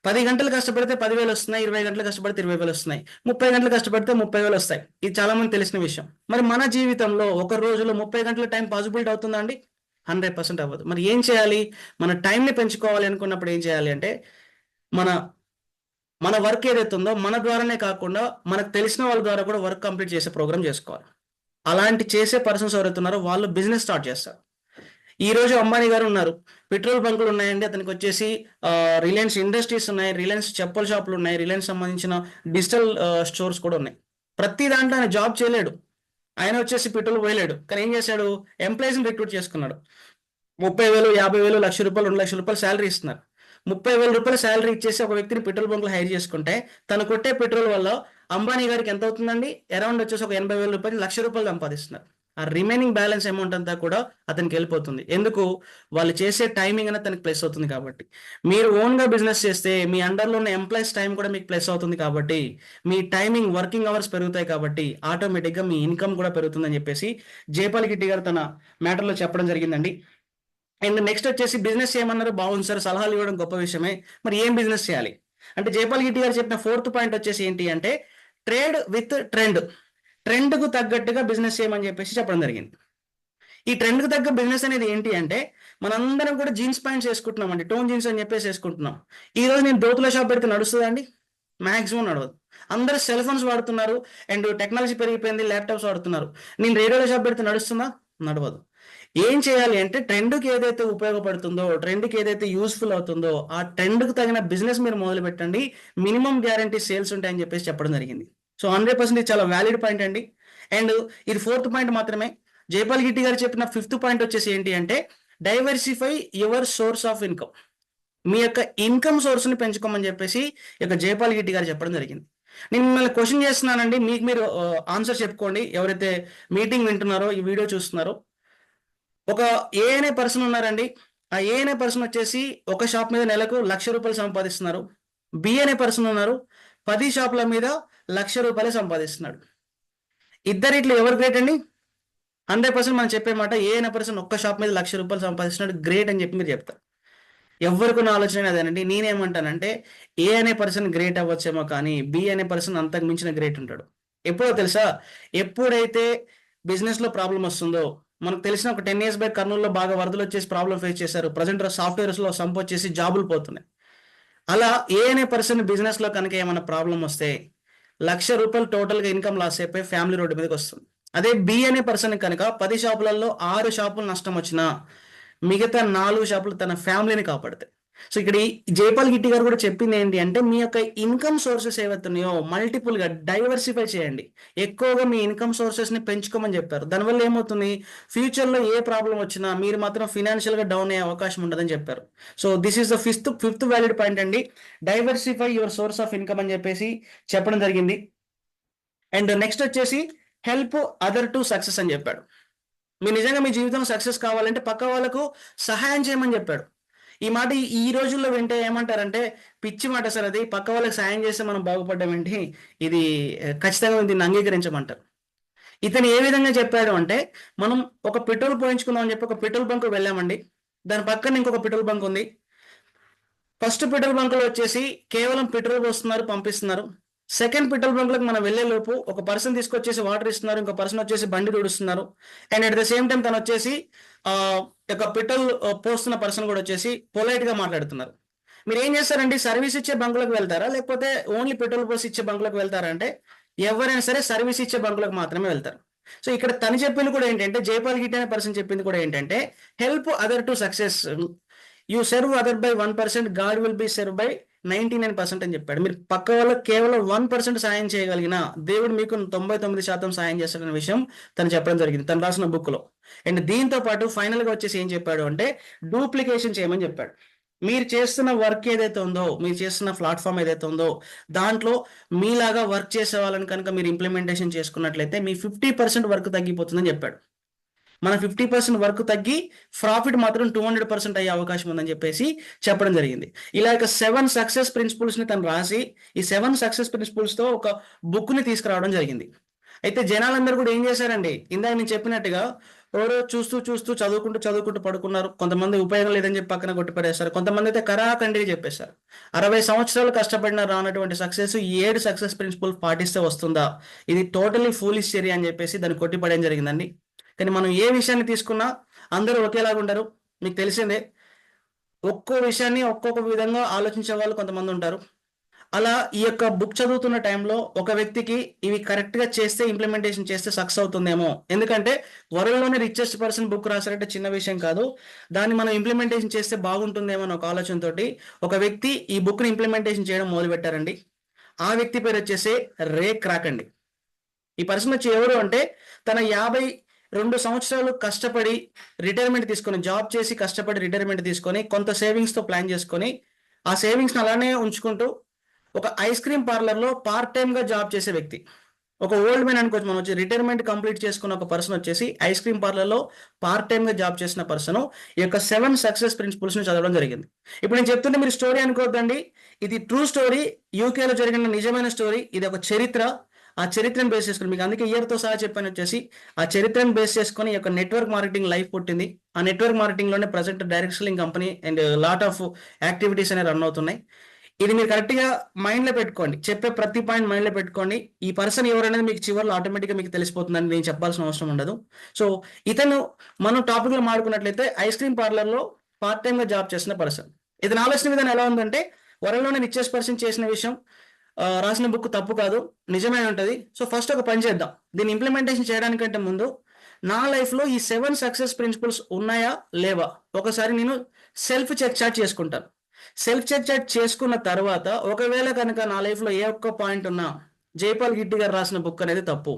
10 గంటలు కష్టపడితే 10,000 వస్తున్నాయి, 20 గంటలు కష్టపడితే 20,000 వస్తున్నాయి, 30 గంటలు కష్టపడితే 30,000 వస్తాయి. ఇది చాలా మంది తెలిసిన విషయం. మరి మన జీవితంలో ఒక రోజులో 30 గంటల టైం పాసిబిలిటీ అవుతుందా అండి? 100% అవ్వదు. మరి ఏం చేయాలి? మన టైంని పెంచుకోవాలి అనుకున్నప్పుడు ఏం చేయాలి అంటే మన వర్క్ ఏదైతే ఉందో మన ద్వారానే కాకుండా మనకు తెలిసిన వాళ్ళ ద్వారా కూడా వర్క్ కంప్లీట్ చేసే ప్రోగ్రామ్ చేసుకోవాలి. అలాంటి చేసే పర్సన్స్ ఎవరైతే ఉన్నారో వాళ్ళు బిజినెస్ స్టార్ట్ చేస్తారు. ఈ రోజు అంబానీ గారు ఉన్నారు, పెట్రోల్ బంకులు ఉన్నాయండి, అతనికి వచ్చేసి రిలయన్స్ ఇండస్ట్రీస్ ఉన్నాయి, రిలయన్స్ చెప్పుల షాపులు ఉన్నాయి, రిలయన్స్ సంబంధించిన డిజిటల్ స్టోర్స్ కూడా ఉన్నాయి. ప్రతి దాంట్లో ఆయన జాబ్ చేయలేడు, ఆయన వచ్చేసి పెట్రోల్ పోయలేడు. కానీ ఏం చేశాడు? ఎంప్లాయీస్ని రిక్రూట్ చేసుకున్నాడు. 30,000, 50,000, ₹1,00,000, ₹2,00,000 శాలరీ ఇస్తున్నారు. ₹30,000 శాలరీ ఇచ్చేసి ఒక వ్యక్తిని పెట్రోల్ బంకులో హైర్ చేసుకుంటే తను కొట్టే పెట్రోల్ వల్ల అంబానీ గారికి ఎంత అవుతుందండి? అరౌండ్ వచ్చేసి ఒక ₹80,000, ₹1,00,000 సంపాదిస్తున్నారు. ఆ రిమైనింగ్ బ్యాలెన్స్ అమౌంట్ అంతా కూడా అతనికి వెళ్ళిపోతుంది. ఎందుకు? వాళ్ళు చేసే టైమింగ్ అనేది తనకి ప్లస్ అవుతుంది కాబట్టి. మీరు ఓన్గా బిజినెస్ చేస్తే మీ అండర్లో ఉన్న ఎంప్లాయీస్ టైం కూడా మీకు ప్లస్ అవుతుంది కాబట్టి, మీ టైమింగ్ వర్కింగ్ అవర్స్ పెరుగుతాయి కాబట్టి ఆటోమేటిక్గా మీ ఇన్కమ్ కూడా పెరుగుతుందని చెప్పేసి జైపాల్ గిట్టి గారు తన మ్యాటర్లో చెప్పడం జరిగిందండి. అండ్ నెక్స్ట్ వచ్చేసి బిజినెస్ చేయమన్నారు, బాగుంది సార్, సలహాలు ఇవ్వడం గొప్ప విషయమే, మరి ఏం బిజినెస్ చేయాలి అంటే జైపాల్ గిట్టి గారు చెప్పిన 4th పాయింట్ వచ్చేసి ఏంటి అంటే ట్రేడ్ విత్ ట్రెండ్కు తగ్గట్టుగా బిజినెస్ చేయమని చెప్పేసి చెప్పడం జరిగింది. ఈ ట్రెండ్కి తగ్గ బిజినెస్ అనేది ఏంటి అంటే మనందరం కూడా జీన్స్ ప్యాంట్స్ వేసుకుంటున్నాం అండి, టోన్ జీన్స్ అని చెప్పేసి వేసుకుంటున్నాం. ఈ రోజు నేను దోతుల షాప్ పెడితే నడుస్తుందండి? మ్యాక్సిమం నడవదు. అందరూ సెల్ ఫోన్స్ వాడుతున్నారు అండ్ టెక్నాలజీ పెరిగిపోయింది, ల్యాప్టాప్స్ వాడుతున్నారు. నేను రేడియోలో షాప్ పెడితే నడుస్తుందా? నడవదు. ఏం చేయాలి అంటే ట్రెండ్కి ఏదైతే ఉపయోగపడుతుందో, ట్రెండ్కి ఏదైతే యూస్ఫుల్ అవుతుందో ఆ ట్రెండ్కి తగిన బిజినెస్ మీరు మొదలు పెట్టండి, మినిమం గ్యారంటీ సేల్స్ ఉంటాయని చెప్పేసి చెప్పడం జరిగింది. సో 100% చాలా వ్యాలిడ్ పాయింట్ అండి. అండ్ ఇది 4th పాయింట్ మాత్రమే. జైపాల్ గిట్టి గారు చెప్పిన 5th పాయింట్ వచ్చేసి ఏంటి అంటే diversify your source of income. మీ యొక్క ఇన్కమ్ సోర్స్ని పెంచుకోమని చెప్పేసి ఇక జైపాల్ గిట్టి గారు చెప్పడం జరిగింది. నేను మిమ్మల్ని క్వశ్చన్ చేస్తున్నానండి, మీకు మీరు ఆన్సర్ చెప్పుకోండి. ఎవరైతే మీటింగ్ వింటున్నారో, ఈ వీడియో చూస్తున్నారో, ఒక ఏ అనే పర్సన్ ఉన్నారండి. ఆ ఏ అనే పర్సన్ వచ్చేసి ఒక షాప్ మీద నెలకు ₹1,00,000 సంపాదిస్తున్నారు. బి అనే పర్సన్ ఉన్నారు, 10 షాపుల మీద ₹1,00,000 సంపాదిస్తున్నాడు. ఇద్దరిట్లో ఎవరు గ్రేట్ అండి? 100% మనం చెప్పే మాట, ఏ అనే పర్సన్ ఒక్క షాప్ మీద ₹1,00,000 సంపాదిస్తున్నాడు, గ్రేట్ అని చెప్పి మీరు చెప్తారు. ఎవరికున్న ఆలోచన అదేనండి. నేనేమంటానంటే ఏ అనే పర్సన్ గ్రేట్ అవ్వచ్చేమో కానీ బి అనే పర్సన్ అంతకు మించిన గ్రేట్ ఉంటాడు. ఎప్పుడో తెలుసా? ఎప్పుడైతే బిజినెస్లో ప్రాబ్లం వస్తుందో, మనకు తెలిసిన ఒక 10 years బ్యాక్ కర్నూలులో బాగా వరదలు వచ్చేసి ప్రాబ్లం ఫేస్ చేశారు. ప్రజెంట్ సాఫ్ట్వేర్స్లో సంప్ వచ్చేసి జాబులు పోతున్నాయి. అలా ఏ అనే పర్సన్ బిజినెస్లో కనుక ఏమైనా ప్రాబ్లం వస్తే ₹1,00,000 టోటల్గా ఇన్కమ్ లాస్ అయిపోయి ఫ్యామిలీ రోడ్డు మీదకి వస్తుంది. అదే బి అనే పర్సన్ కనుక 10 షాపులలో 6 షాపులు నష్టం వచ్చినా మిగతా 4 షాపులు తన ఫ్యామిలీని కాపాడతాయి. సో ఇక్కడ ఈ జైపాల్ గిట్టి గారు కూడా చెప్పింది ఏంటి అంటే మీ యొక్క ఇన్కమ్ సోర్సెస్ ఏవైతున్నాయో మల్టిపుల్గా డైవర్సిఫై చేయండి, ఎక్కువగా మీ ఇన్కమ్ సోర్సెస్ని పెంచుకోమని చెప్పారు. దానివల్ల ఏమవుతుంది, ఫ్యూచర్లో ఏ ప్రాబ్లం వచ్చినా మీరు మాత్రం ఫినాన్షియల్గా డౌన్ అయ్యే అవకాశం ఉండదని చెప్పారు. So this is the fifth valid point అండి, diversify your source of income అని చెప్పేసి చెప్పడం జరిగింది. అండ్ నెక్స్ట్ వచ్చేసి హెల్ప్ అదర్ టు సక్సెస్ అని చెప్పాడు. మీరు నిజంగా మీ జీవితంలో సక్సెస్ కావాలంటే పక్క వాళ్ళకు సహాయం చేయమని చెప్పాడు. ఈ మాట ఈ రోజుల్లో వింటే ఏమంటారంటే పిచ్చి మాట సార్, అది పక్క వాళ్ళకి సాయం చేస్తే మనం బాగుపడ్డం ఏంటి, ఇది ఖచ్చితంగా దీన్ని అంగీకరించమంటారు. ఇతను ఏ విధంగా చెప్పాడు అంటే మనం ఒక పెట్రోల్ పోయించుకుందాం అని చెప్పి ఒక పెట్రోల్ బంక్ వెళ్ళామండి. దాని పక్కన ఇంకొక పెట్రోల్ బంక్ ఉంది. ఫస్ట్ పెట్రోల్ బంక్లో వచ్చేసి కేవలం పెట్రోల్ పోస్తున్నారు, పంపిస్తున్నారు. సెకండ్ పెట్రోల్ బంక్లకు మనం వెళ్లే లోపు ఒక పర్సన్ తీసుకొచ్చేసి వాటర్ ఇస్తున్నారు, ఇంకో పర్సన్ వచ్చేసి బండి తుడుస్తున్నారు. And at the same time తను వచ్చేసి ఒక పెట్రోల్ పోస్తున్న పర్సన్ కూడా వచ్చేసి పొలైట్ గా మాట్లాడుతున్నారు. మీరు ఏం చేస్తారండి, సర్వీస్ ఇచ్చే బంకులకు వెళ్తారా లేకపోతే ఓన్లీ పెట్రోల్ పోసి ఇచ్చే బంకులకు వెళ్తారా అంటే ఎవరైనా సరే సర్వీస్ ఇచ్చే బంకులకు మాత్రమే వెళ్తారు. సో ఇక్కడ తను చెప్పింది కూడా ఏంటంటే జైపాల్ గిట్టి అనే పర్సన్ చెప్పింది కూడా ఏంటంటే help other to success. You serve other by 1%, God will be serve by 99% అని చెప్పాడు. మీరు పక్క వాళ్ళకి కేవలం 1% సాయం చేయగలిగిన దేవుడు మీకు 99% సాయం చేస్తాడనే విషయం తను చెప్పడం జరిగింది తను రాసిన బుక్ లో. అండ్ దీంతో పాటు ఫైనల్ గా వచ్చేసి ఏం చెప్పాడు అంటే డూప్లికేషన్ చేయమని చెప్పాడు. మీరు చేస్తున్న వర్క్ ఏదైతే ఉందో, మీరు చేస్తున్న ప్లాట్ఫామ్ ఏదైతే ఉందో దాంట్లో మీలాగా వర్క్ చేసే వాళ్ళని కనుక మీరు ఇంప్లిమెంటేషన్ చేసుకున్నట్లయితే మీ 50% వర్క్ తగ్గిపోతుందని చెప్పాడు. మన 50% వర్క్ తగ్గి ప్రాఫిట్ మాత్రం 200% అయ్యే అవకాశం ఉందని చెప్పేసి చెప్పడం జరిగింది. ఇలా 7 సక్సెస్ ప్రిన్సిపల్స్ ని తను రాసి ఈ 7 సక్సెస్ ప్రిన్సిపల్స్ తో ఒక బుక్ ని తీసుకురావడం జరిగింది. అయితే జనాలందరూ కూడా ఏం చేశారండి, ఇందాక నేను చెప్పినట్టుగా ఎవరో చూస్తూ చదువుకుంటూ పడుకున్నారు. కొంతమంది ఉపయోగం లేదని చెప్పి పక్కన కొట్టిపడేస్తారు. కొంతమంది అయితే కరాఖండిగా చెప్పేశారు. 60 సంవత్సరాలు కష్టపడిన రానటువంటి సక్సెస్ 7 సక్సెస్ ప్రిన్సిపల్ పాటిస్తే వస్తుందా, ఇది టోటలీ ఫూలిష్ చర్య అని చెప్పేసి దాన్ని కొట్టిపడేయడం జరిగిందండి. కానీ మనం ఏ విషయాన్ని తీసుకున్నా అందరూ ఒకేలాగా ఉండరు. మీకు తెలిసిందే, ఒక్కో విషయాన్ని ఒక్కొక్క విధంగా ఆలోచించే వాళ్ళు కొంతమంది ఉంటారు. అలా ఈ యొక్క బుక్ చదువుతున్న టైంలో ఒక వ్యక్తికి ఇవి కరెక్ట్గా చేస్తే ఇంప్లిమెంటేషన్ చేస్తే సక్సెస్ అవుతుందేమో, ఎందుకంటే వరల్డ్లోనే రిచెస్ట్ పర్సన్ బుక్ రాశారంటే చిన్న విషయం కాదు, దాన్ని మనం ఇంప్లిమెంటేషన్ చేస్తే బాగుంటుందేమో అని ఒక ఆలోచనతోటి ఒక వ్యక్తి ఈ బుక్ని ఇంప్లిమెంటేషన్ చేయడం మొదలుపెట్టారండి. ఆ వ్యక్తి పేరు వచ్చేసి రే క్రాక్ అండి. ఈ పర్సన్ వచ్చి ఎవరు అంటే తన 52 సంవత్సరాలు కష్టపడి రిటైర్మెంట్ తీసుకొని, జాబ్ చేసి కష్టపడి రిటైర్మెంట్ తీసుకొని కొంత సేవింగ్స్తో ప్లాన్ చేసుకొని ఆ సేవింగ్స్ని అలానే ఉంచుకుంటూ ఒక ఐస్ క్రీమ్ పార్లర్లో పార్ట్ టైమ్గా జాబ్ చేసే వ్యక్తి, ఒక ఓల్డ్ మ్యాన్ అనుకోవచ్చు. మనం వచ్చి రిటైర్మెంట్ కంప్లీట్ చేసుకున్న ఒక పర్సన్ వచ్చేసి ఐస్ క్రీమ్ పార్లర్లో పార్ట్ టైమ్గా జాబ్ చేసిన పర్సన్ ఈ యొక్క 7 సక్సెస్ ప్రిన్సిపల్స్ని చదవడం జరిగింది. ఇప్పుడు నేను చెప్తుంటే మీరు స్టోరీ అనుకోవద్దండి, ఇది ట్రూ స్టోరీ, యూకేలో జరిగిన నిజమైన స్టోరీ, ఇది ఒక చరిత్ర. ఆ చరిత్రను బేస్ చేసుకుని మీకు అందుకే ఇయర్తో సహా చెప్పాను వచ్చేసి ఆ చరిత్రను బేస్ చేసుకొని ఈ యొక్క నెట్వర్క్ మార్కెటింగ్ లైఫ్ పుట్టింది. ఆ నెట్వర్క్ మార్కెటింగ్లోనే present direct selling company and lot of activities అనేవి రన్ అవుతున్నాయి. ఇది మీరు కరెక్ట్గా మైండ్లో పెట్టుకోండి, చెప్పే ప్రతి పాయింట్ మైండ్లో పెట్టుకోండి. ఈ పర్సన్ ఎవరనేది మీకు చివరిలో ఆటోమేటిక్గా మీకు తెలిసిపోతుందని నేను చెప్పాల్సిన అవసరం ఉండదు. సో ఇతను మనం టాపిక్లో మాట్లాడుకున్నట్లయితే ఐస్ క్రీమ్ పార్లర్లో పార్ట్ టైంగా జాబ్ చేసిన పర్సన్. ఇతను ఆలోచన విధానం ఎలా ఉందంటే వరల్డ్లోనే రిచెస్ట్ పర్సన్ చేసిన విషయం రాసిన బుక్ తప్పు కాదు, నిజమే ఉంటుంది. సో ఫస్ట్ ఒక పని చేద్దాం, దీన్ని ఇంప్లిమెంటేషన్ చేయడానికంటే ముందు నా లైఫ్లో ఈ 7 సక్సెస్ ప్రిన్సిపల్స్ ఉన్నాయా లేవా ఒకసారి నేను సెల్ఫ్ చెక్ చాట్ చేసుకుంటాను. సెల్ఫ్ చెక్ చాట్ చేసుకున్న తర్వాత ఒకవేళ కనుక నా లైఫ్లో ఏ ఒక్క పాయింట్ ఉన్నా జైపాల్ గిట్టి గారు రాసిన బుక్ అనేది తప్పు,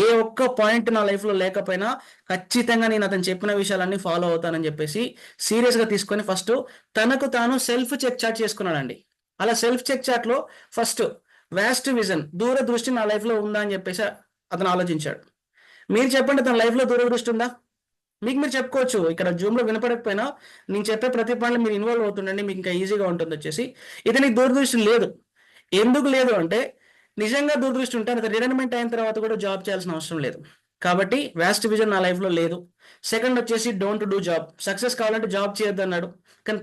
ఏ ఒక్క పాయింట్ నా లైఫ్లో లేకపోయినా ఖచ్చితంగా నేను అతను చెప్పిన విషయాలన్నీ ఫాలో అవుతానని చెప్పేసి సీరియస్గా తీసుకొని ఫస్ట్ తనకు తాను సెల్ఫ్ చెక్ చాట్ చేసుకున్నాడండి. అలా సెల్ఫ్ చెక్ చాట్లో ఫస్ట్ వ్యాస్ట్ విజన్, దూరదృష్టి నా లైఫ్లో ఉందా అని చెప్పేసి అతను ఆలోచించాడు. మీరు చెప్పండి, తన లైఫ్లో దూరదృష్టి ఉందా? మీకు మీరు చెప్పుకోవచ్చు, ఇక్కడ జూమ్లో వినపడకపోయినా నేను చెప్పే ప్రతి పనులు మీరు ఇన్వాల్వ్ అవుతుండండి, మీకు ఇంకా ఈజీగా ఉంటుంది వచ్చేసి. ఇతనికి దూరదృష్టి లేదు. ఎందుకు లేదు అంటే నిజంగా దూరదృష్టి ఉంటే అతను రిటైర్మెంట్ అయిన తర్వాత కూడా జాబ్ చేయాల్సిన అవసరం లేదు. కాబట్టి వ్యాస్ట్ విజన్ నా లైఫ్లో లేదు. సెకండ్ వచ్చేసి డోంట్ డూ జాబ్, సక్సెస్ కావాలంటే జాబ్ చేయొద్దు అన్నాడు. కానీ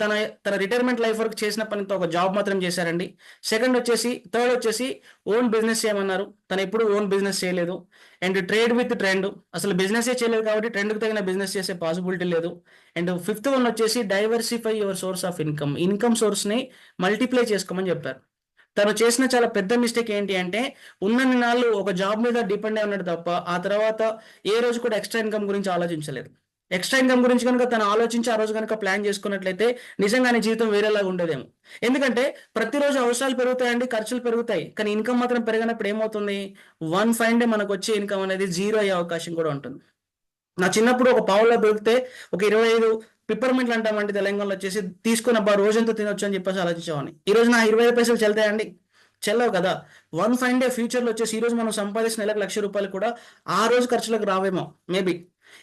తన రిటైర్మెంట్ లైఫ్ వరకు చేసిన పనితో ఒక జాబ్ మాత్రం చేశారండి. థర్డ్ వచ్చేసి ఓన్ బిజినెస్ చేయమన్నారు, తను ఎప్పుడు ఓన్ బిజినెస్ చేయలేదు. అండ్ ట్రేడ్ విత్ ట్రెండ్, అసలు బిజినెస్ చేయలేదు కాబట్టి ట్రెండ్కి తగిన బిజినెస్ చేసే పాసిబిలిటీ లేదు. అండ్ ఫిఫ్త్ వన్ వచ్చేసి diversify your source of income సోర్స్ని మల్టిప్లై చేసుకోమని చెప్పారు. తను చేసిన చాలా పెద్ద మిస్టేక్ ఏంటి అంటే ఉన్నన్ని నాళ్ళు ఒక జాబ్ మీద డిపెండ్ అయి ఉన్నాడు తప్ప ఆ తర్వాత ఏ రోజు కూడా ఎక్స్ట్రా ఇన్కమ్ గురించి ఆలోచించలేదు. ఎక్స్ట్రా ఇన్కమ్ గురించి కనుక తను ఆలోచించి ఆ రోజు కనుక ప్లాన్ చేసుకున్నట్లయితే నిజంగానే జీవితం వేరేలాగా ఉండేదేమో. ఎందుకంటే ప్రతిరోజు అవసరాలు పెరుగుతాయండి, ఖర్చులు పెరుగుతాయి, కానీ ఇన్కమ్ మాత్రం పెరిగినప్పుడు ఏమవుతుంది, వన్ ఫైన్ డే మనకు వచ్చే ఇన్కమ్ అనేది జీరో అయ్యే అవకాశం కూడా ఉంటుంది. నా చిన్నప్పుడు ఒక పావులో దొరికితే ఒక 25 పిప్పర్మెంట్లు అంటామండి తెలంగాణలో వచ్చేసి తీసుకుని అబ్బా రోజంతా తినొచ్చు అని చెప్పేసి ఆలోచించేవాడిని. ఈ రోజు నా 25 పైసలు చెల్తాయండి? చెల్లవు కదా. వన్ ఫైన్ డే ఫ్యూచర్లో వచ్చేసి ఈ రోజు మనం సంపాదించిన నెలకు ₹1,00,000 కూడా ఆ రోజు ఖర్చులకు రావేమో మేబీ.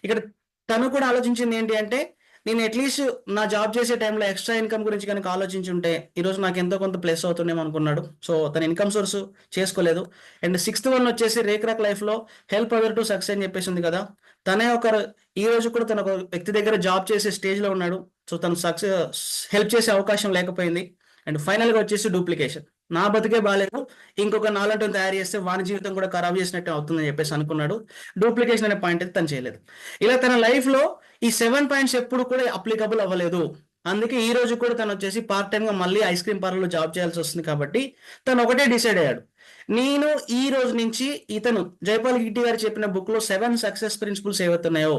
ఇక్కడ తను కూడా ఆలోచించింది ఏంటి అంటే నేను అట్లీస్ట్ నా జాబ్ చేసే టైంలో ఎక్స్ట్రా ఇన్కమ్ గురించి కనుక ఆలోచించి ఉంటే ఈరోజు నాకు ఎంతో కొంత ప్లస్ అవుతుందేమో అనుకున్నాడు. సో తన ఇన్కమ్ సోర్స్ చేసుకోలేదు. అండ్ సిక్స్త్ వన్ వచ్చేసి రేక్రాక్ లైఫ్లో హెల్ప్ అదర్ టు సక్సెస్ అని చెప్పేసి ఉంది కదా. తనే ఈ రోజు కూడా తన ఒక వ్యక్తి దగ్గర జాబ్ చేసే స్టేజ్లో ఉన్నాడు. సో తను సక్సెస్ హెల్ప్ చేసే అవకాశం లేకపోయింది. అండ్ ఫైనల్గా వచ్చేసి డూప్లికేషన్, నా బతికే బాగాలేదు ఇంకొక నాలంటం తయారు చేస్తే వాని జీవితం కూడా ఖరాబ్ చేసినట్టు అవుతుందని చెప్పేసి అనుకున్నాడు. డూప్లికేషన్ అనే పాయింట్ అయితే తను చేయలేదు. ఇలా తన లైఫ్లో ఈ 7 పాయింట్స్ ఎప్పుడు కూడా అప్లికబుల్ అవ్వలేదు. అందుకే ఈ రోజు కూడా తను వచ్చేసి పార్ట్ టైంగా మళ్ళీ ఐస్ క్రీమ్ పార్లర్లో జాబ్ చేయాల్సి వస్తుంది. కాబట్టి తను ఒకటే డిసైడ్ అయ్యాడు, నేను ఈ రోజు నుంచి ఇతను జైపాల్ గిట్టి గారు చెప్పిన బుక్లో 7 సక్సెస్ ప్రిన్సిపల్స్ ఏవైతున్నాయో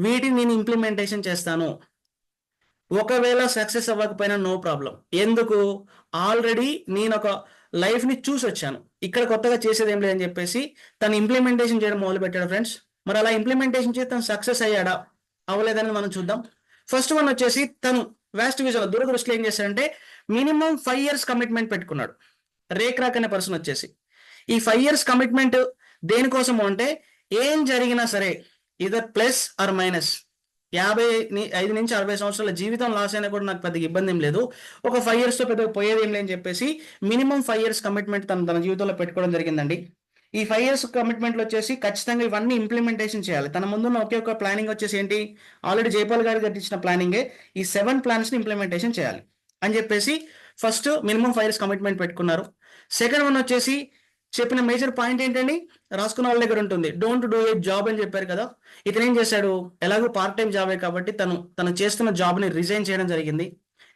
వీటిని నేను ఇంప్లిమెంటేషన్ చేస్తాను. ఒకవేళ సక్సెస్ అవ్వకపోయినా నో ప్రాబ్లం. ఎందుకు, ఆల్రెడీ నేను ఒక లైఫ్ని చూసి వచ్చాను, ఇక్కడ కొత్తగా చేసేది ఏం లేదని చెప్పేసి తను ఇంప్లిమెంటేషన్ చేయడం మొదలు పెట్టాడు ఫ్రెండ్స్. మరి అలా ఇంప్లిమెంటేషన్ చేసి తను సక్సెస్ అయ్యాడా అవ్వలేదని మనం చూద్దాం. ఫస్ట్ వన్ వచ్చేసి తను వ్యాస్ట్ విజన్ దూరదృష్టిలో ఏం చేశాడంటే మినిమం 5 years కమిట్మెంట్ పెట్టుకున్నాడు. రేక్రాక్ అనే పర్సన్ వచ్చేసి ఈ 5 years కమిట్మెంట్ దేనికోసము అంటే ఏం జరిగినా సరే ఇదర్ ప్లస్ ఆర్ మైనస్ 55 నుంచి 60 సంవత్సరాల జీవితం లాస్ అయినా కూడా నాకు పెద్దగా ఇబ్బంది ఏం లేదు, ఒక 5 yearsతో పెద్దగా పోయేది ఏం లేదని చెప్పేసి మినిమం 5 years కమిట్మెంట్ తన జీవితంలో పెట్టుకోవడం జరిగిందండి. ఈ 5 years కమిట్మెంట్లో వచ్చేసి ఖచ్చితంగా ఇవన్నీ ఇంప్లిమెంటేషన్ చేయాలి. తన ముందున్న ఒకే ఒక ప్లానింగ్ వచ్చేసి ఏంటి, ఆల్రెడీ జైపాల్ గారు ఇచ్చిన ప్లానింగే, ఈ 7 ప్లాన్స్ని ఇంప్లిమెంటేషన్ చేయాలి అని చెప్పేసి ఫస్ట్ మినిమం 5 years కమిట్మెంట్ పెట్టుకున్నారు. సెకండ్ వన్ వచ్చేసి చెప్పిన మేజర్ పాయింట్ ఏంటండి, రాసుకున్న వాళ్ళ దగ్గర ఉంటుంది, డోంట్ డూ ఏ జాబ్ అని చెప్పారు కదా. ఇతను ఏం చేశాడు, ఎలాగో పార్ట్ టైం జాబే కాబట్టి తను చేస్తున్న జాబ్ని రిజైన్ చేయడం జరిగింది.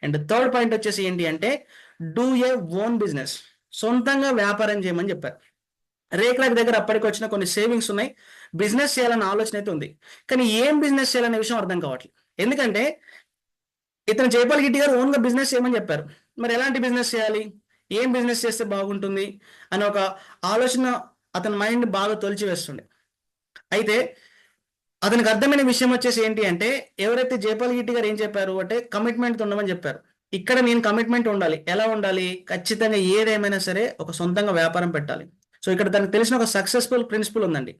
అండ్ థర్డ్ పాయింట్ వచ్చేసి ఏంటి అంటే డూ ఏ ఓన్ బిజినెస్, సొంతంగా వ్యాపారం చేయమని చెప్పారు. రేక్రాక్ దగ్గర అప్పటికి వచ్చిన కొన్ని సేవింగ్స్ ఉన్నాయి, బిజినెస్ చేయాలన్న ఆలోచన అయితే ఉంది, కానీ ఏం బిజినెస్ చేయాలనే విషయం అర్థం కావట్లేదు. ఎందుకంటే ఇతను జైపాల్ గిట్టి గారు ఓన్గా బిజినెస్ చేయమని చెప్పారు, మరి ఎలాంటి బిజినెస్ చేయాలి, ఏం బిజినెస్ చేస్తే బాగుంటుంది అని ఒక ఆలోచన అతని మైండ్ బాగా తొలిచి వేస్తుండే. అయితే అతనికి అర్థమైన విషయం వచ్చేసి ఏంటి అంటే ఎవరైతే జైపాల్ గిట్టి గారు ఏం చెప్పారు అంటే కమిట్మెంట్ ఉండమని చెప్పారు. ఇక్కడ నేను కమిట్మెంట్ ఉండాలి, ఎలా ఉండాలి, ఖచ్చితంగా ఏదేమైనా సరే ఒక సొంతంగా వ్యాపారం పెట్టాలి. సో ఇక్కడ తనకు తెలిసిన ఒక సక్సెస్ఫుల్ ప్రిన్సిపల్ ఉందండి,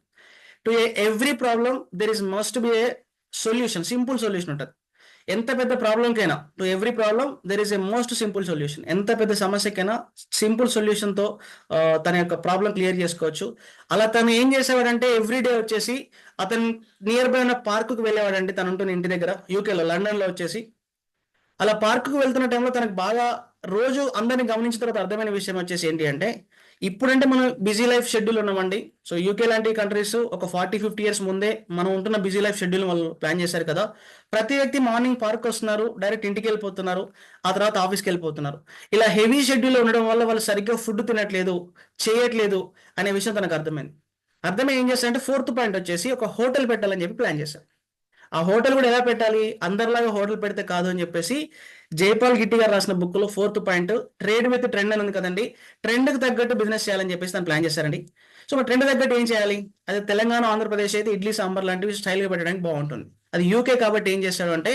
to every problem there is must be a solution, simple solution ఉంటుంది. ఎంత పెద్ద ప్రాబ్లంకైనా, to every problem there is a most simple solution. ఎంత పెద్ద సమస్యకైనా సింపుల్ సొల్యూషన్తో తన యొక్క ప్రాబ్లం క్లియర్ చేసుకోవచ్చు. అలా తను ఏం చేసేవాడంటే ఎవ్రీ డే వచ్చేసి అతను నియర్ బై ఉన్న పార్కుకు వెళ్ళేవాడండి. తను ఉంటున్న ఇంటి దగ్గర యూకేలో, లండన్లో వచ్చేసి అలా పార్కుకు వెళ్తున్న టైంలో తనకు బాగా రోజు అందరిని గమనించిన తర్వాత అర్థమైన విషయం వచ్చేసి ఏంటి అంటే, ఇప్పుడంటే మనం బిజీ లైఫ్ షెడ్యూల్ ఉన్నామండి. సో యూకే లాంటి కంట్రీస్ ఒక 40-50 ఇయర్స్ ముందే మనం ఉంటున్న బిజీ లైఫ్ షెడ్యూల్ వాళ్ళు ప్లాన్ చేశారు కదా. ప్రతి వ్యక్తి మార్నింగ్ పార్క్ వస్తున్నారు, డైరెక్ట్ ఇంటికి వెళ్ళిపోతున్నారు, ఆ తర్వాత ఆఫీస్కి వెళ్ళిపోతున్నారు. ఇలా హెవీ షెడ్యూల్ ఉండడం వల్ల వాళ్ళు సరిగ్గా ఫుడ్ తినట్లేదు, చేయట్లేదు అనే విషయం తనకు అర్థమైంది. అర్థమై ఏం చేస్తారంటే 4th పాయింట్ వచ్చేసి ఒక హోటల్ పెట్టాలని చెప్పి ప్లాన్ చేశారు. ఆ హోటల్ కూడా ఎలా పెట్టాలి, అందరిలాగా హోటల్ పెడితే కాదు అని చెప్పేసి జైపాల్ గిట్టి గారు రాసిన బుక్ లో 4th point trade with trend అని ఉంది కదండి. ట్రెండ్ కి తగ్గట్టు బిజినెస్ చేయాలని చెప్పేసి తను ప్లాన్ చేశారండి. సో మరి ట్రెండ్ తగ్గట్టు ఏం చేయాలి? అదే తెలంగాణ, ఆంధ్రప్రదేశ్ అయితే ఇడ్లీ సాంబార్ లాంటివి స్టైల్ గా పెట్టడానికి బాగుంటుంది. అది యూకే కాబట్టి ఏం చేశాడు అంటే,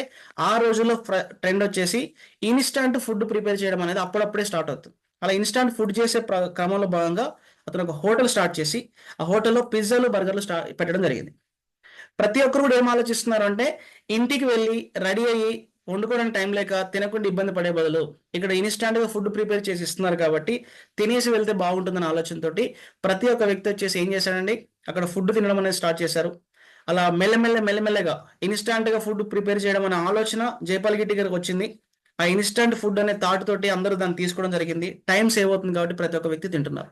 ఆ రోజుల్లో ట్రెండ్ వచ్చేసి ఇన్స్టాంట్ ఫుడ్ ప్రిపేర్ చేయడం అనేది అప్పుడప్పుడే స్టార్ట్ అవుతుంది. అలా ఇన్స్టాంట్ ఫుడ్ చేసే క్రమంలో భాగంగా అతను ఒక హోటల్ స్టార్ట్ చేసి ఆ హోటల్లో పిజ్జాలు, బర్గర్లు పెట్టడం జరిగింది. ప్రతి ఒక్కరు కూడా ఏం ఆలోచిస్తున్నారు అంటే, ఇంటికి వెళ్ళి రెడీ అయ్యి వండుకోవడానికి టైం లేక తినకుండా ఇబ్బంది పడే బదులు ఇక్కడ ఇన్స్టాంట్ గా ఫుడ్ ప్రిపేర్ చేసి ఇస్తున్నారు కాబట్టి తినేసి వెళ్తే బాగుంటుందన్న ఆలోచనతోటి ప్రతి ఒక్క వ్యక్తి వచ్చేసి ఏం చేశాడండి, అక్కడ ఫుడ్ తినడం అనేది స్టార్ట్ చేశారు. అలా మెల్లమెల్లగా ఇన్స్టాంట్ గా ఫుడ్ ప్రిపేర్ చేయడం అనే ఆలోచన జైపాల్ గిట్టి గారికి వచ్చింది. ఆ ఇన్స్టాంట్ ఫుడ్ అనే థాట్ తోటి అందరూ దాన్ని తీసుకోవడం జరిగింది. టైం సేవ్ అవుతుంది కాబట్టి ప్రతి ఒక్క వ్యక్తి తింటున్నారు.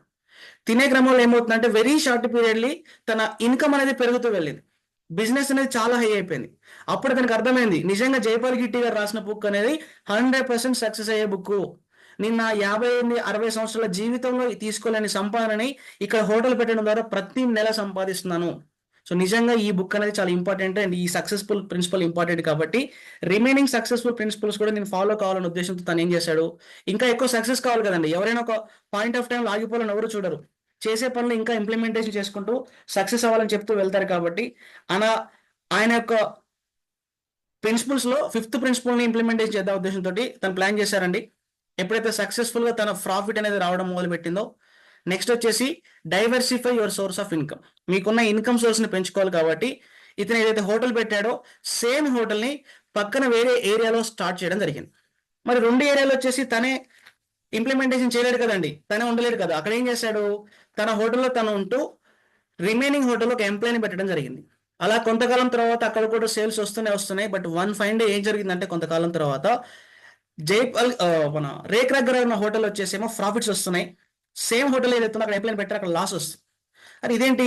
తినే క్రమంలో ఏమవుతుందంటే వెరీ షార్ట్ పీరియడ్లీ తన ఇన్కమ్ అనేది పెరుగుతూ వెళ్ళింది. బిజినెస్ అనేది చాలా హై అయిపోయింది. అప్పుడు తనకు అర్థమైంది, నిజంగా జైపాల్ గిట్టి గారు రాసిన బుక్ అనేది 100% సక్సెస్ అయ్యే బుక్. నేను నా 58-60 సంవత్సరాల జీవితంలో తీసుకోలేని సంపాదనని ఇక్కడ హోటల్ పెట్టడం ద్వారా ప్రతి నెల సంపాదిస్తున్నాను. సో నిజంగా ఈ బుక్ అనేది చాలా ఇంపార్టెంట్ అండ్ ఈ సక్సెస్ఫుల్ ప్రిన్సిపల్ ఇంపార్టెంట్ కాబట్టి రిమైనింగ్ సక్సెస్ఫుల్ ప్రిన్సిపల్స్ కూడా నేను ఫాలో కావాలనే ఉద్దేశంతో తను ఏం చేశాడు, ఇంకా ఎక్కువ సక్సెస్ కావాలి కదండి. ఎవరైనా ఒక పాయింట్ ఆఫ్ టైం ఆగిపోవాలని ఎవరు చూడరు. చేసే పనులు ఇంకా ఇంప్లిమెంటేషన్ చేసుకుంటూ సక్సెస్ అవ్వాలని చెప్తూ వెళ్తారు కాబట్టి అలా ఆయన యొక్క ప్రిన్సిపల్స్ లో 5th ప్రిన్సిపల్ ని ఇంప్లిమెంటేషన్ చేద్దాం ఉద్దేశంతో తను ప్లాన్ చేశారండి. ఎప్పుడైతే సక్సెస్ఫుల్ గా తన ప్రాఫిట్ అనేది రావడం మొదలు పెట్టిందో, నెక్స్ట్ వచ్చేసి diversify your source of income. మీకున్న ఇన్కమ్ సోర్స్ ని పెంచుకోవాలి కాబట్టి ఇతను ఏదైతే హోటల్ పెట్టాడో సేమ్ హోటల్ ని పక్కన వేరే ఏరియాలో స్టార్ట్ చేయడం జరిగింది. మరి 2 ఏరియాలో వచ్చేసి తనే ఇంప్లిమెంటేషన్ చేయలేడు కదండి, తనే ఉండలేడు కదా. అక్కడ ఏం చేశాడు, తన హోటల్లో తను ఉంటూ రిమైనింగ్ హోటల్లో ఒక ఎంప్లాయీని పెట్టడం జరిగింది. అలా కొంతకాలం తర్వాత అక్కడ కూడా సేల్స్ వస్తున్నాయి. బట్ వన్ ఫైన్ డే ఏం జరిగిందంటే, కొంతకాలం తర్వాత మన రేక్ దగ్గర ఉన్న హోటల్ వచ్చేసేమో ప్రాఫిట్స్ వస్తున్నాయి. సేమ్ హోటల్ ఏదైతే అక్కడ ఎంప్లాయీని పెట్టారు, అక్కడ లాస్ వస్తుంది. అది ఇదేంటి,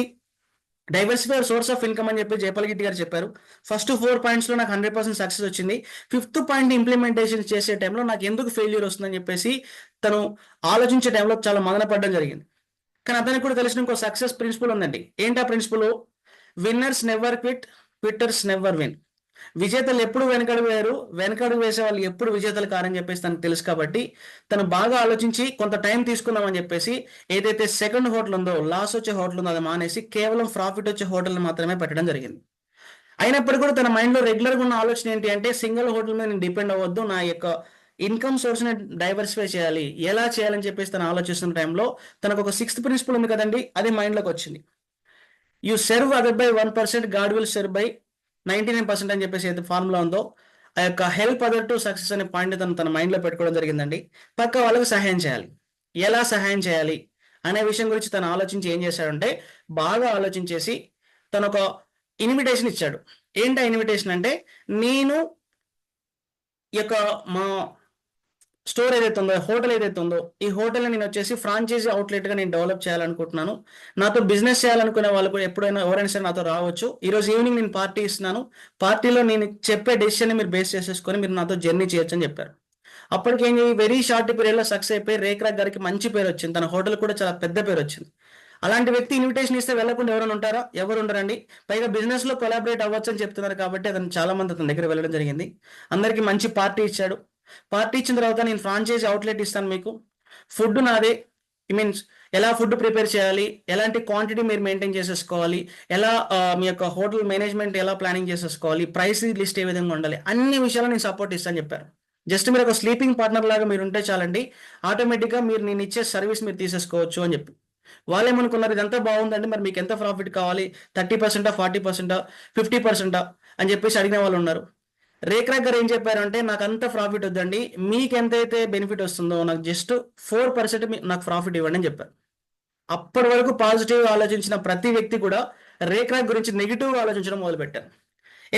డైవర్సిఫై సోర్స్ ఆఫ్ ఇన్కమ్ అని చెప్పి జైపాల్ గిట్టి గారు చెప్పారు. ఫస్ట్ 4 పాయింట్స్ లో నాకు 100% సక్సెస్ వచ్చింది. 5th పాయింట్ ఇంప్లిమెంటేషన్ చేసే టైంలో నాకు ఎందుకు ఫెయిల్యూర్ వస్తుందని చెప్పేసి తను ఆలోచించే టైంలో చాలా మదన పడడం జరిగింది. కానీ అతనికి కూడా తెలిసిన ఇంకో సక్సెస్ ప్రిన్సిపల్ ఉందండి. ఏంటి ఆ principle? Winners never quit, quitters never win. విజేతలు ఎప్పుడు వెనకడుగు వేయరు, వెనకడుగు వేసే వాళ్ళు ఎప్పుడు విజేతలు కారని చెప్పేసి తనకు తెలుసు కాబట్టి తను బాగా ఆలోచించి కొంత టైం తీసుకుందామని చెప్పేసి ఏదైతే సెకండ్ హోటల్ ఉందో, లాస్ వచ్చే హోటల్ ఉందో అది మానేసి కేవలం ప్రాఫిట్ వచ్చే హోటల్ మాత్రమే పెట్టడం జరిగింది. అయినప్పటికీ కూడా తన మైండ్ లో రెగ్యులర్ గా ఉన్న ఆలోచన ఏంటి అంటే, సింగిల్ హోటల్ మీద నేను డిపెండ్ అవ్వద్దు, నా యొక్క ఇన్కమ్ సోర్స్ ని డైవర్సిఫై చేయాలి, ఎలా చేయాలని చెప్పేసి తను ఆలోచిస్తున్న టైంలో తనకు ఒక 6th ప్రిన్సిపల్ ఉంది కదండి, అది మైండ్ లోకి వచ్చింది. You serve other by 1%, God will serve by 99% అని చెప్పేసి ఏదైతే ఫార్ములా ఉందో, ఆ యొక్క హెల్ప్ అదర్ టు సక్సెస్ అనే పాయింట్ తన మైండ్ లో పెట్టుకోవడం జరిగిందండి. పక్క వాళ్ళకి సహాయం చేయాలి, ఎలా సహాయం చేయాలి అనే విషయం గురించి తను ఆలోచించి ఏం చేశాడంటే, బాగా ఆలోచించేసి తను ఒక ఇన్విటేషన్ ఇచ్చాడు. ఏంటి ఆ ఇన్విటేషన్ అంటే, నేను ఈ యొక్క మా స్టోర్ ఏదైతే ఉందో, హోటల్ ఏదైతే ఉందో, ఈ హోటల్ని నేను వచ్చేసి ఫ్రాంచైజీ అవుట్లెట్ గా నేను డెవలప్ చేయాలనుకుంటున్నాను. నాతో బిజినెస్ చేయాలనుకునే వాళ్ళు కూడా ఎప్పుడైనా ఎవరైనా సరే నాతో రావచ్చు. ఈ రోజు ఈవినింగ్ నేను పార్టీ ఇస్తున్నాను, పార్టీలో నేను చెప్పే డెసిషన్ ని మీరు బేస్ చేసేసుకొని మీరు నాతో జర్నీ చేయొచ్చు అని చెప్పారు. అప్పటికేం వెరీ షార్ట్ పీరియడ్ లో సక్సెస్ అయిపోయి రేక్రాక్ గారికి మంచి పేరు వచ్చింది, తన హోటల్ కూడా చాలా పెద్ద పేరు వచ్చింది. అలాంటి వ్యక్తి ఇన్విటేషన్ ఇస్తే వెళ్ళకుండా ఎవరైనా ఉంటారా? ఎవరు ఉండరండి. పైగా బిజినెస్ లో కొలాబరేట్ అవ్వచ్చు అని చెప్తున్నారు కాబట్టి అతను చాలా మంది అతని దగ్గర వెళ్ళడం జరిగింది. అందరికి మంచి పార్టీ ఇచ్చాడు. పార్టీ ఇచ్చిన తర్వాత నేను ఫ్రాంచైజీ అవుట్లెట్ ఇస్తాను మీకు, ఫుడ్ నాదే, మీన్స్ ఎలా ఫుడ్ ప్రిపేర్ చేయాలి, ఎలాంటి క్వాంటిటీ మీరు మెయింటైన్ చేసేసుకోవాలి, ఎలా మీ యొక్క హోటల్ మేనేజ్మెంట్ ఎలా ప్లానింగ్ చేసేసుకోవాలి, ప్రైస్ లిస్ట్ ఏ విధంగా ఉండాలి, అన్ని విషయాలు నేను సపోర్ట్ ఇస్తాను చెప్పారు. జస్ట్ మీరు ఒక స్లీపింగ్ పార్ట్నర్ లాగా మీరు ఉంటే చాలండి, ఆటోమేటిక్గా మీరు నేను ఇచ్చే సర్వీస్ మీరు తీసేసుకోవచ్చు అని చెప్పి. వాళ్ళు ఏమనుకున్నారు, ఇదంతా బాగుందండి, మరి మీకు ఎంత ప్రాఫిట్ కావాలి, 30%, 40%, 50% అని చెప్పేసి అడిగిన వాళ్ళు ఉన్నారు. రేక్రాక్ గారు ఏం చెప్పారంటే, నాకు అంత ప్రాఫిట్ వద్దండి, మీకు ఎంతైతే బెనిఫిట్ వస్తుందో నాకు జస్ట్ 4% నాకు ప్రాఫిట్ ఇవ్వండి అని చెప్పారు. అప్పటి వరకు పాజిటివ్ ఆలోచించిన ప్రతి వ్యక్తి కూడా రేక్రాక్ గురించి నెగిటివ్ ఆలోచించడం మొదలుపెట్టారు.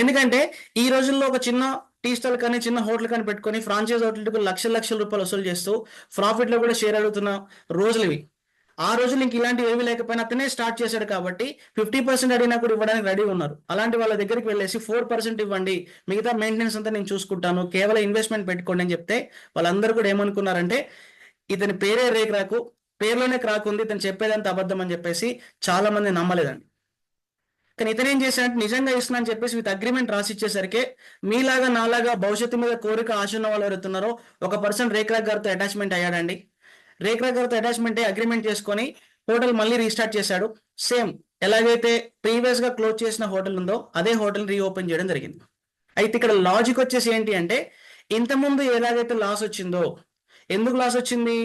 ఎందుకంటే ఈ రోజుల్లో ఒక చిన్న టీ స్టాల్ కానీ చిన్న హోటల్ కానీ పెట్టుకొని ఫ్రాంచైజ్ అవుట్లెట్కు లక్షల లక్షల రూపాయలు వసూలు చేస్తూ ప్రాఫిట్లో కూడా షేర్ అడుగుతున్న రోజులు ఇవి. ఆ రోజులు ఇంక ఇలాంటివి ఏవి లేకపోయినా అతనే స్టార్ట్ చేశాడు కాబట్టి 50% అడిగినా కూడా ఇవ్వడానికి రెడీ ఉన్నారు. అలాంటి వాళ్ళ దగ్గరికి వెళ్ళేసి 4% ఇవ్వండి, మిగతా మెయింటెనెన్స్ అంతా నేను చూసుకుంటాను, కేవలం ఇన్వెస్ట్మెంట్ పెట్టుకోండి అని చెప్తే వాళ్ళందరూ కూడా ఏమనుకున్నారంటే, ఇతని పేరే రేక్రాకు, పేరులోనే క్రాక్ ఉంది, ఇతను చెప్పేదంతా అబద్ధం అని చెప్పేసి చాలా మంది నమ్మలేదండి. కానీ ఇతను ఏం చేశాడంటే, నిజంగా ఇస్తున్నా అని చెప్పేసి విత్ అగ్రిమెంట్ రాసి ఇచ్చేసరికి మీలాగా నాలాగా భవిష్యత్తు మీద కోరిక ఆశ ఉన్న వాళ్ళు ఎవరుతున్నారో ఒక పర్సన్ రేక్రాక్ గారితో అటాచ్మెంట్ అయ్యాడండి. రేక్రాక్ గారితో అటాచ్మెంట్ అగ్రిమెంట్ చేసుకొని హోటల్ మళ్ళీ రీస్టార్ట్ చేశాడు. సేమ్ ఎలాగైతే ప్రీవియస్ గా క్లోజ్ చేసిన హోటల్ ఉందో అదే హోటల్ రీఓపెన్ చేయడం జరిగింది. అయితే ఇక్కడ లాజిక్ వచ్చేసి ఏంటి అంటే, ఇంతకుముందు ఎలాగైతే లాస్ వచ్చిందో, ఎందుకు లాస్ వచ్చింది?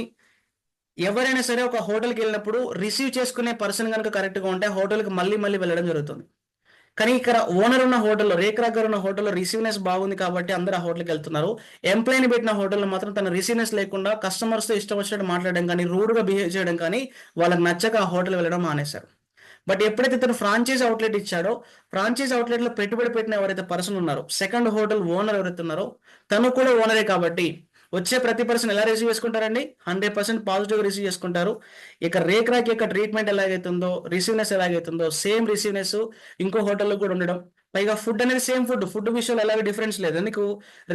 ఎవరైనా సరే ఒక హోటల్కి వెళ్ళినప్పుడు రిసీవ్ చేసుకునే పర్సన్ కనుక కరెక్ట్గా ఉంటే హోటల్కి మళ్ళీ మళ్ళీ వెళ్ళడం జరుగుతుంది. కానీ ఇక్కడ ఓనర్ ఉన్న హోటల్లో, రేక్రాక్ గారు ఉన్న హోటల్లో రిసీవ్నెస్ బాగుంది కాబట్టి అందరూ ఆ హోటల్కి వెళ్తున్నారు. ఎంప్లాయీని పెట్టిన హోటల్లో మాత్రం తన రిసీవ్నెస్ లేకుండా కస్టమర్స్తో ఇష్టం వచ్చినట్టు మాట్లాడడం కానీ, రూడ్గా బిహేవ్ చేయడం కానీ వాళ్ళకి నచ్చక ఆ హోటల్ వెళ్ళడం మానేశారు. బట్ ఎప్పుడైతే తను ఫ్రాంచైజ్ అవుట్లెట్ ఇచ్చాడో, ఫ్రాంచైజ్ అవుట్లెట్లో పెట్టుబడి పెట్టిన ఎవరైతే పర్సన్ ఉన్నారో, సెకండ్ హోటల్ ఓనర్ ఎవరైతే ఉన్నారో తను కూడా ఓనరే కాబట్టి వచ్చే ప్రతి పర్సన్ ఎలా రిసీవ్ చేసుకుంటారండి? 100% పాజిటివ్గా రిసీవ్ చేసుకుంటారు. ఇక రేక్రాక్ యొక్క ట్రీట్మెంట్ ఎలాగైతుందో, రిసీవ్నెస్ ఎలాగైతుందో సేమ్ రిసీవ్నెస్ ఇంకో హోటల్లో కూడా ఉండడం. పైగా ఫుడ్ అనేది సేమ్ ఫుడ్ విషయంలో ఎలాగ డిఫరెన్స్ లేదు. ఎందుకు?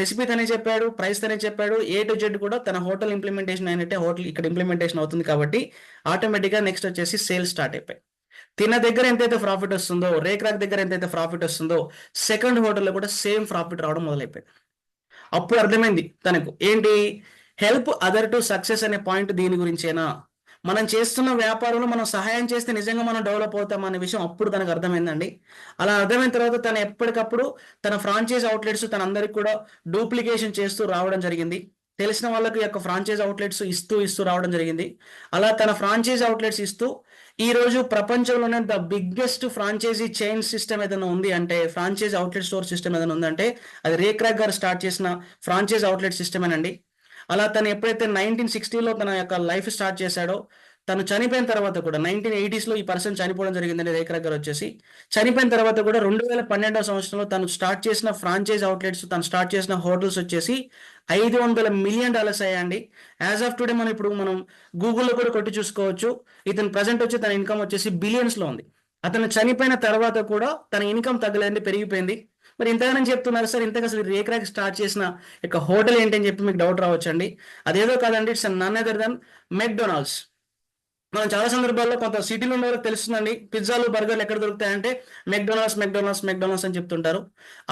రెసిపీ తనే చెప్పాడు, ప్రైస్ తనే చెప్పాడు, A to Z కూడా తన హోటల్ ఇంప్లిమెంటేషన్ అయినట్టే హోటల్ ఇక్కడ ఇంప్లిమెంటేషన్ అవుతుంది కాబట్టి ఆటోమేటిక్గా నెక్స్ట్ వచ్చేసి సేల్స్ స్టార్ట్ అయిపోయి, తిన దగ్గర ఎంతైతే ప్రాఫిట్ వస్తుందో, రేక్రాక్ దగ్గర ఎంతైతే ప్రాఫిట్ వస్తుందో సెకండ్ హోటల్లో కూడా సేమ్ ప్రాఫిట్ రావడం మొదలైపోయింది. అప్పుడు అర్థమైంది తనకు ఏంటి, హెల్ప్ అదర్ టు సక్సెస్ అనే పాయింట్ దీని గురించేనా, మనం చేస్తున్న వ్యాపారంలో మనం సహాయం చేస్తే నిజంగా మనం డెవలప్ అవుతాం అనే విషయం అప్పుడు తనకు అర్థమైందండి. అలా అర్థమైన తర్వాత తను ఎప్పటికప్పుడు తన ఫ్రాంచైజ్ అవుట్లెట్స్ తన అందరికి కూడా డూప్లికేషన్ చేస్తూ రావడం జరిగింది. తెలిసిన వాళ్ళకి యొక్క ఫ్రాంచైజ్ అవుట్లెట్స్ ఇస్తూ రావడం జరిగింది. అలా తన ఫ్రాంచైజ్ అవుట్లెట్స్ ఇస్తూ ఈ రోజు ప్రపంచంలోనే the biggest franchisee chain system ఏదైనా ఉంది అంటే, ఫ్రాంచైజ్ అవుట్లెట్ స్టోర్ సిస్టమ్ ఏదైనా ఉందంటే అది రేక్రాక్ గారు స్టార్ట్ చేసిన ఫ్రాంచైజ్ అవుట్లెట్ సిస్టమేనండి. అలా తను ఎప్పుడైతే 1960లో తన యొక్క లైఫ్ స్టార్ట్ చేశాడో, తను చనిపోయిన తర్వాత కూడా 1980స్లో ఈ పర్సన్ చనిపోవడం జరిగిందండి. రేక్రాక్ గారు వచ్చేసి చనిపోయిన తర్వాత కూడా 2012వ సంవత్సరంలో తను స్టార్ట్ చేసిన ఫ్రాంచైజ్ అవుట్లెట్స్, తను స్టార్ట్ చేసిన హోటల్స్ వచ్చేసి $500 మిలియన్ అయ్యాయండి. యాజ్ ఆఫ్ టుడే మనం గూగుల్లో కూడా కొట్టి చూసుకోవచ్చు. ఇతను ప్రజెంట్ వచ్చి తన ఇన్కమ్ వచ్చేసి బిలియన్స్లో ఉంది. అతను చనిపోయిన తర్వాత కూడా తన ఇన్కమ్ తగ్గలేదండి, పెరిగిపోయింది. మరి ఇంతగానో చెప్తున్నారు సార్, ఇంతగా అసలు రేక్రాక్ స్టార్ట్ చేసిన ఇక హోటల్ ఏంటని చెప్పి మీకు డౌట్ రావచ్చండి. అదేదో కాదండి, it's none other than McDonald's. మనం చాలా సందర్భాల్లో కొంత సిటీలో ఉన్న వాళ్ళకి తెలుస్తుందండి, పిజ్జాలు బర్గర్లు ఎక్కడ దొరుకుతాయంటే మెక్డొనాల్డ్స్ అని చెప్తుంటారు.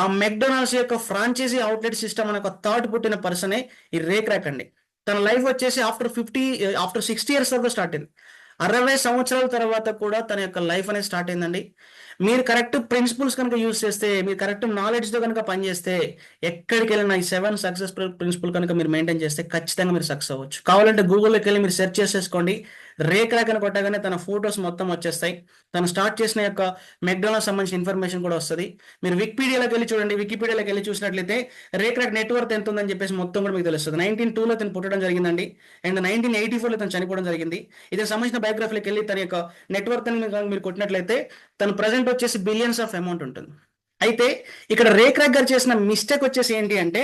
ఆ మెక్డొనాల్డ్స్ యొక్క ఫ్రాంచైజీ అవుట్లెట్ సిస్టమ్ అనే ఒక థాట్ పుట్టిన పర్సనే ఈ రేక్రాక్ అండి. తన లైఫ్ వచ్చేసి ఆఫ్టర్ 60 ఇయర్స్ తర్వాత స్టార్ట్ అయింది. 60 సంవత్సరాల తర్వాత కూడా తన యొక్క లైఫ్ అనేది స్టార్ట్ అయిందండి. మీరు కరెక్ట్ ప్రిన్సిపల్స్ కనుక యూజ్ చేస్తే, మీరు కరెక్ట్ నాలెడ్జ్తో కనుక పనిచేస్తే, ఎక్కడికి వెళ్ళినా ఈ 7 సక్సెస్ ప్రిన్సిపల్ కనుక మీరు మెయింటైన్ చేస్తే ఖచ్చితంగా మీరు సక్సెస్ అవ్వచ్చు. కావాలంటే గూగుల్లోకి వెళ్ళి మీరు సెర్చ్ చేసేసుకోండి, రేక్రాక్ అని కొట్టగానే తన ఫొటోస్ మొత్తం వచ్చేస్తాయి. తను స్టార్ట్ చేసిన యొక్క మెక్డొనాల్డ్స్ సంబంధించిన ఇన్ఫర్మేషన్ కూడా వస్తుంది. మీరు వికీపీడియాలోకి వెళ్ళి చూడండి, వికీపీడియాలోకి వెళ్ళి చూసినట్లయితే రేక్రాక్ నెట్వర్క్ ఎంత ఉందని చెప్పేసి మొత్తం కూడా మీకు తెలుస్తుంది. 1902లో తను పుట్టడం జరిగిందండి, అండ్ 1984లో తను చనిపోవడం జరిగింది. ఇదే సంబంధించిన బయోగ్రఫీలోకి వెళ్ళి తన యొక్క నెట్వర్క్ అని మీరు కొట్టినట్లయితే తను ప్రజెంట్ వచ్చేసి బిలియన్స్ ఆఫ్ అమౌంట్ ఉంటుంది. అయితే ఇక్కడ రేక్రాక్ గారు చేసిన మిస్టేక్ వచ్చేసి ఏంటి అంటే,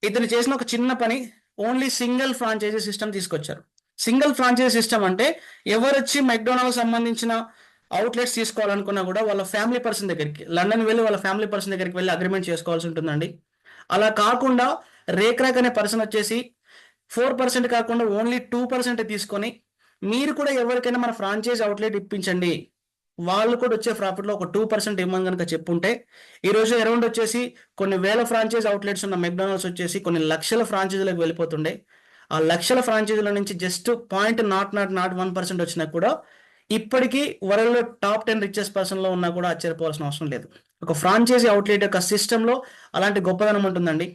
ఇతను చేసిన ఒక చిన్న పని, ఓన్లీ సింగిల్ ఫ్రాంచైజీ సిస్టమ్ తీసుకొచ్చారు. సింగిల్ ఫ్రాంచైజీ సిస్టమ్ అంటే ఎవరు వచ్చి మెక్డొనాల్డ్స్ సంబంధించిన అవుట్లెట్స్ తీసుకోవాలనుకున్నా కూడా వాళ్ళ ఫ్యామిలీ పర్సన్ దగ్గరికి, లండన్ వెళ్ళి వాళ్ళ ఫ్యామిలీ పర్సన్ దగ్గరికి వెళ్ళి అగ్రిమెంట్ చేసుకోవాల్సి ఉంటుందండి. అలా కాకుండా రేక్రాక్ అనే పర్సన్ వచ్చేసి 4% కాకుండా ఓన్లీ 2% తీసుకొని, మీరు కూడా ఎవరికైనా మన ఫ్రాంచైజ్ అవుట్లెట్ ఇప్పించండి, వాళ్ళు కూడా వచ్చే ప్రాఫిట్లో ఒక 2% ఇవ్వమని కనుక చెప్పుంటే ఈరోజు అరౌండ్ వచ్చేసి కొన్ని వేల ఫ్రాంచైజ్ అవుట్లెట్స్ ఉన్న మెక్డొనాల్డ్స్ వచ్చేసి కొన్ని లక్షల ఫ్రాంచైజీలకు వెళ్ళిపోతుండే. ఆ లక్షల ఫ్రాంచైజీల నుంచి జస్ట్ 0.001% వచ్చినా కూడా ఇప్పటికీ వరల్డ్లో టాప్ 10 రిచెస్ట్ పర్సన్లో ఉన్నా కూడా ఆశ్చర్యపోవాల్సిన అవసరం లేదు. ఒక ఫ్రాంచైజీ అవుట్లెట్ యొక్క సిస్టంలో అలాంటి గొప్పదనం ఉంటుందండి.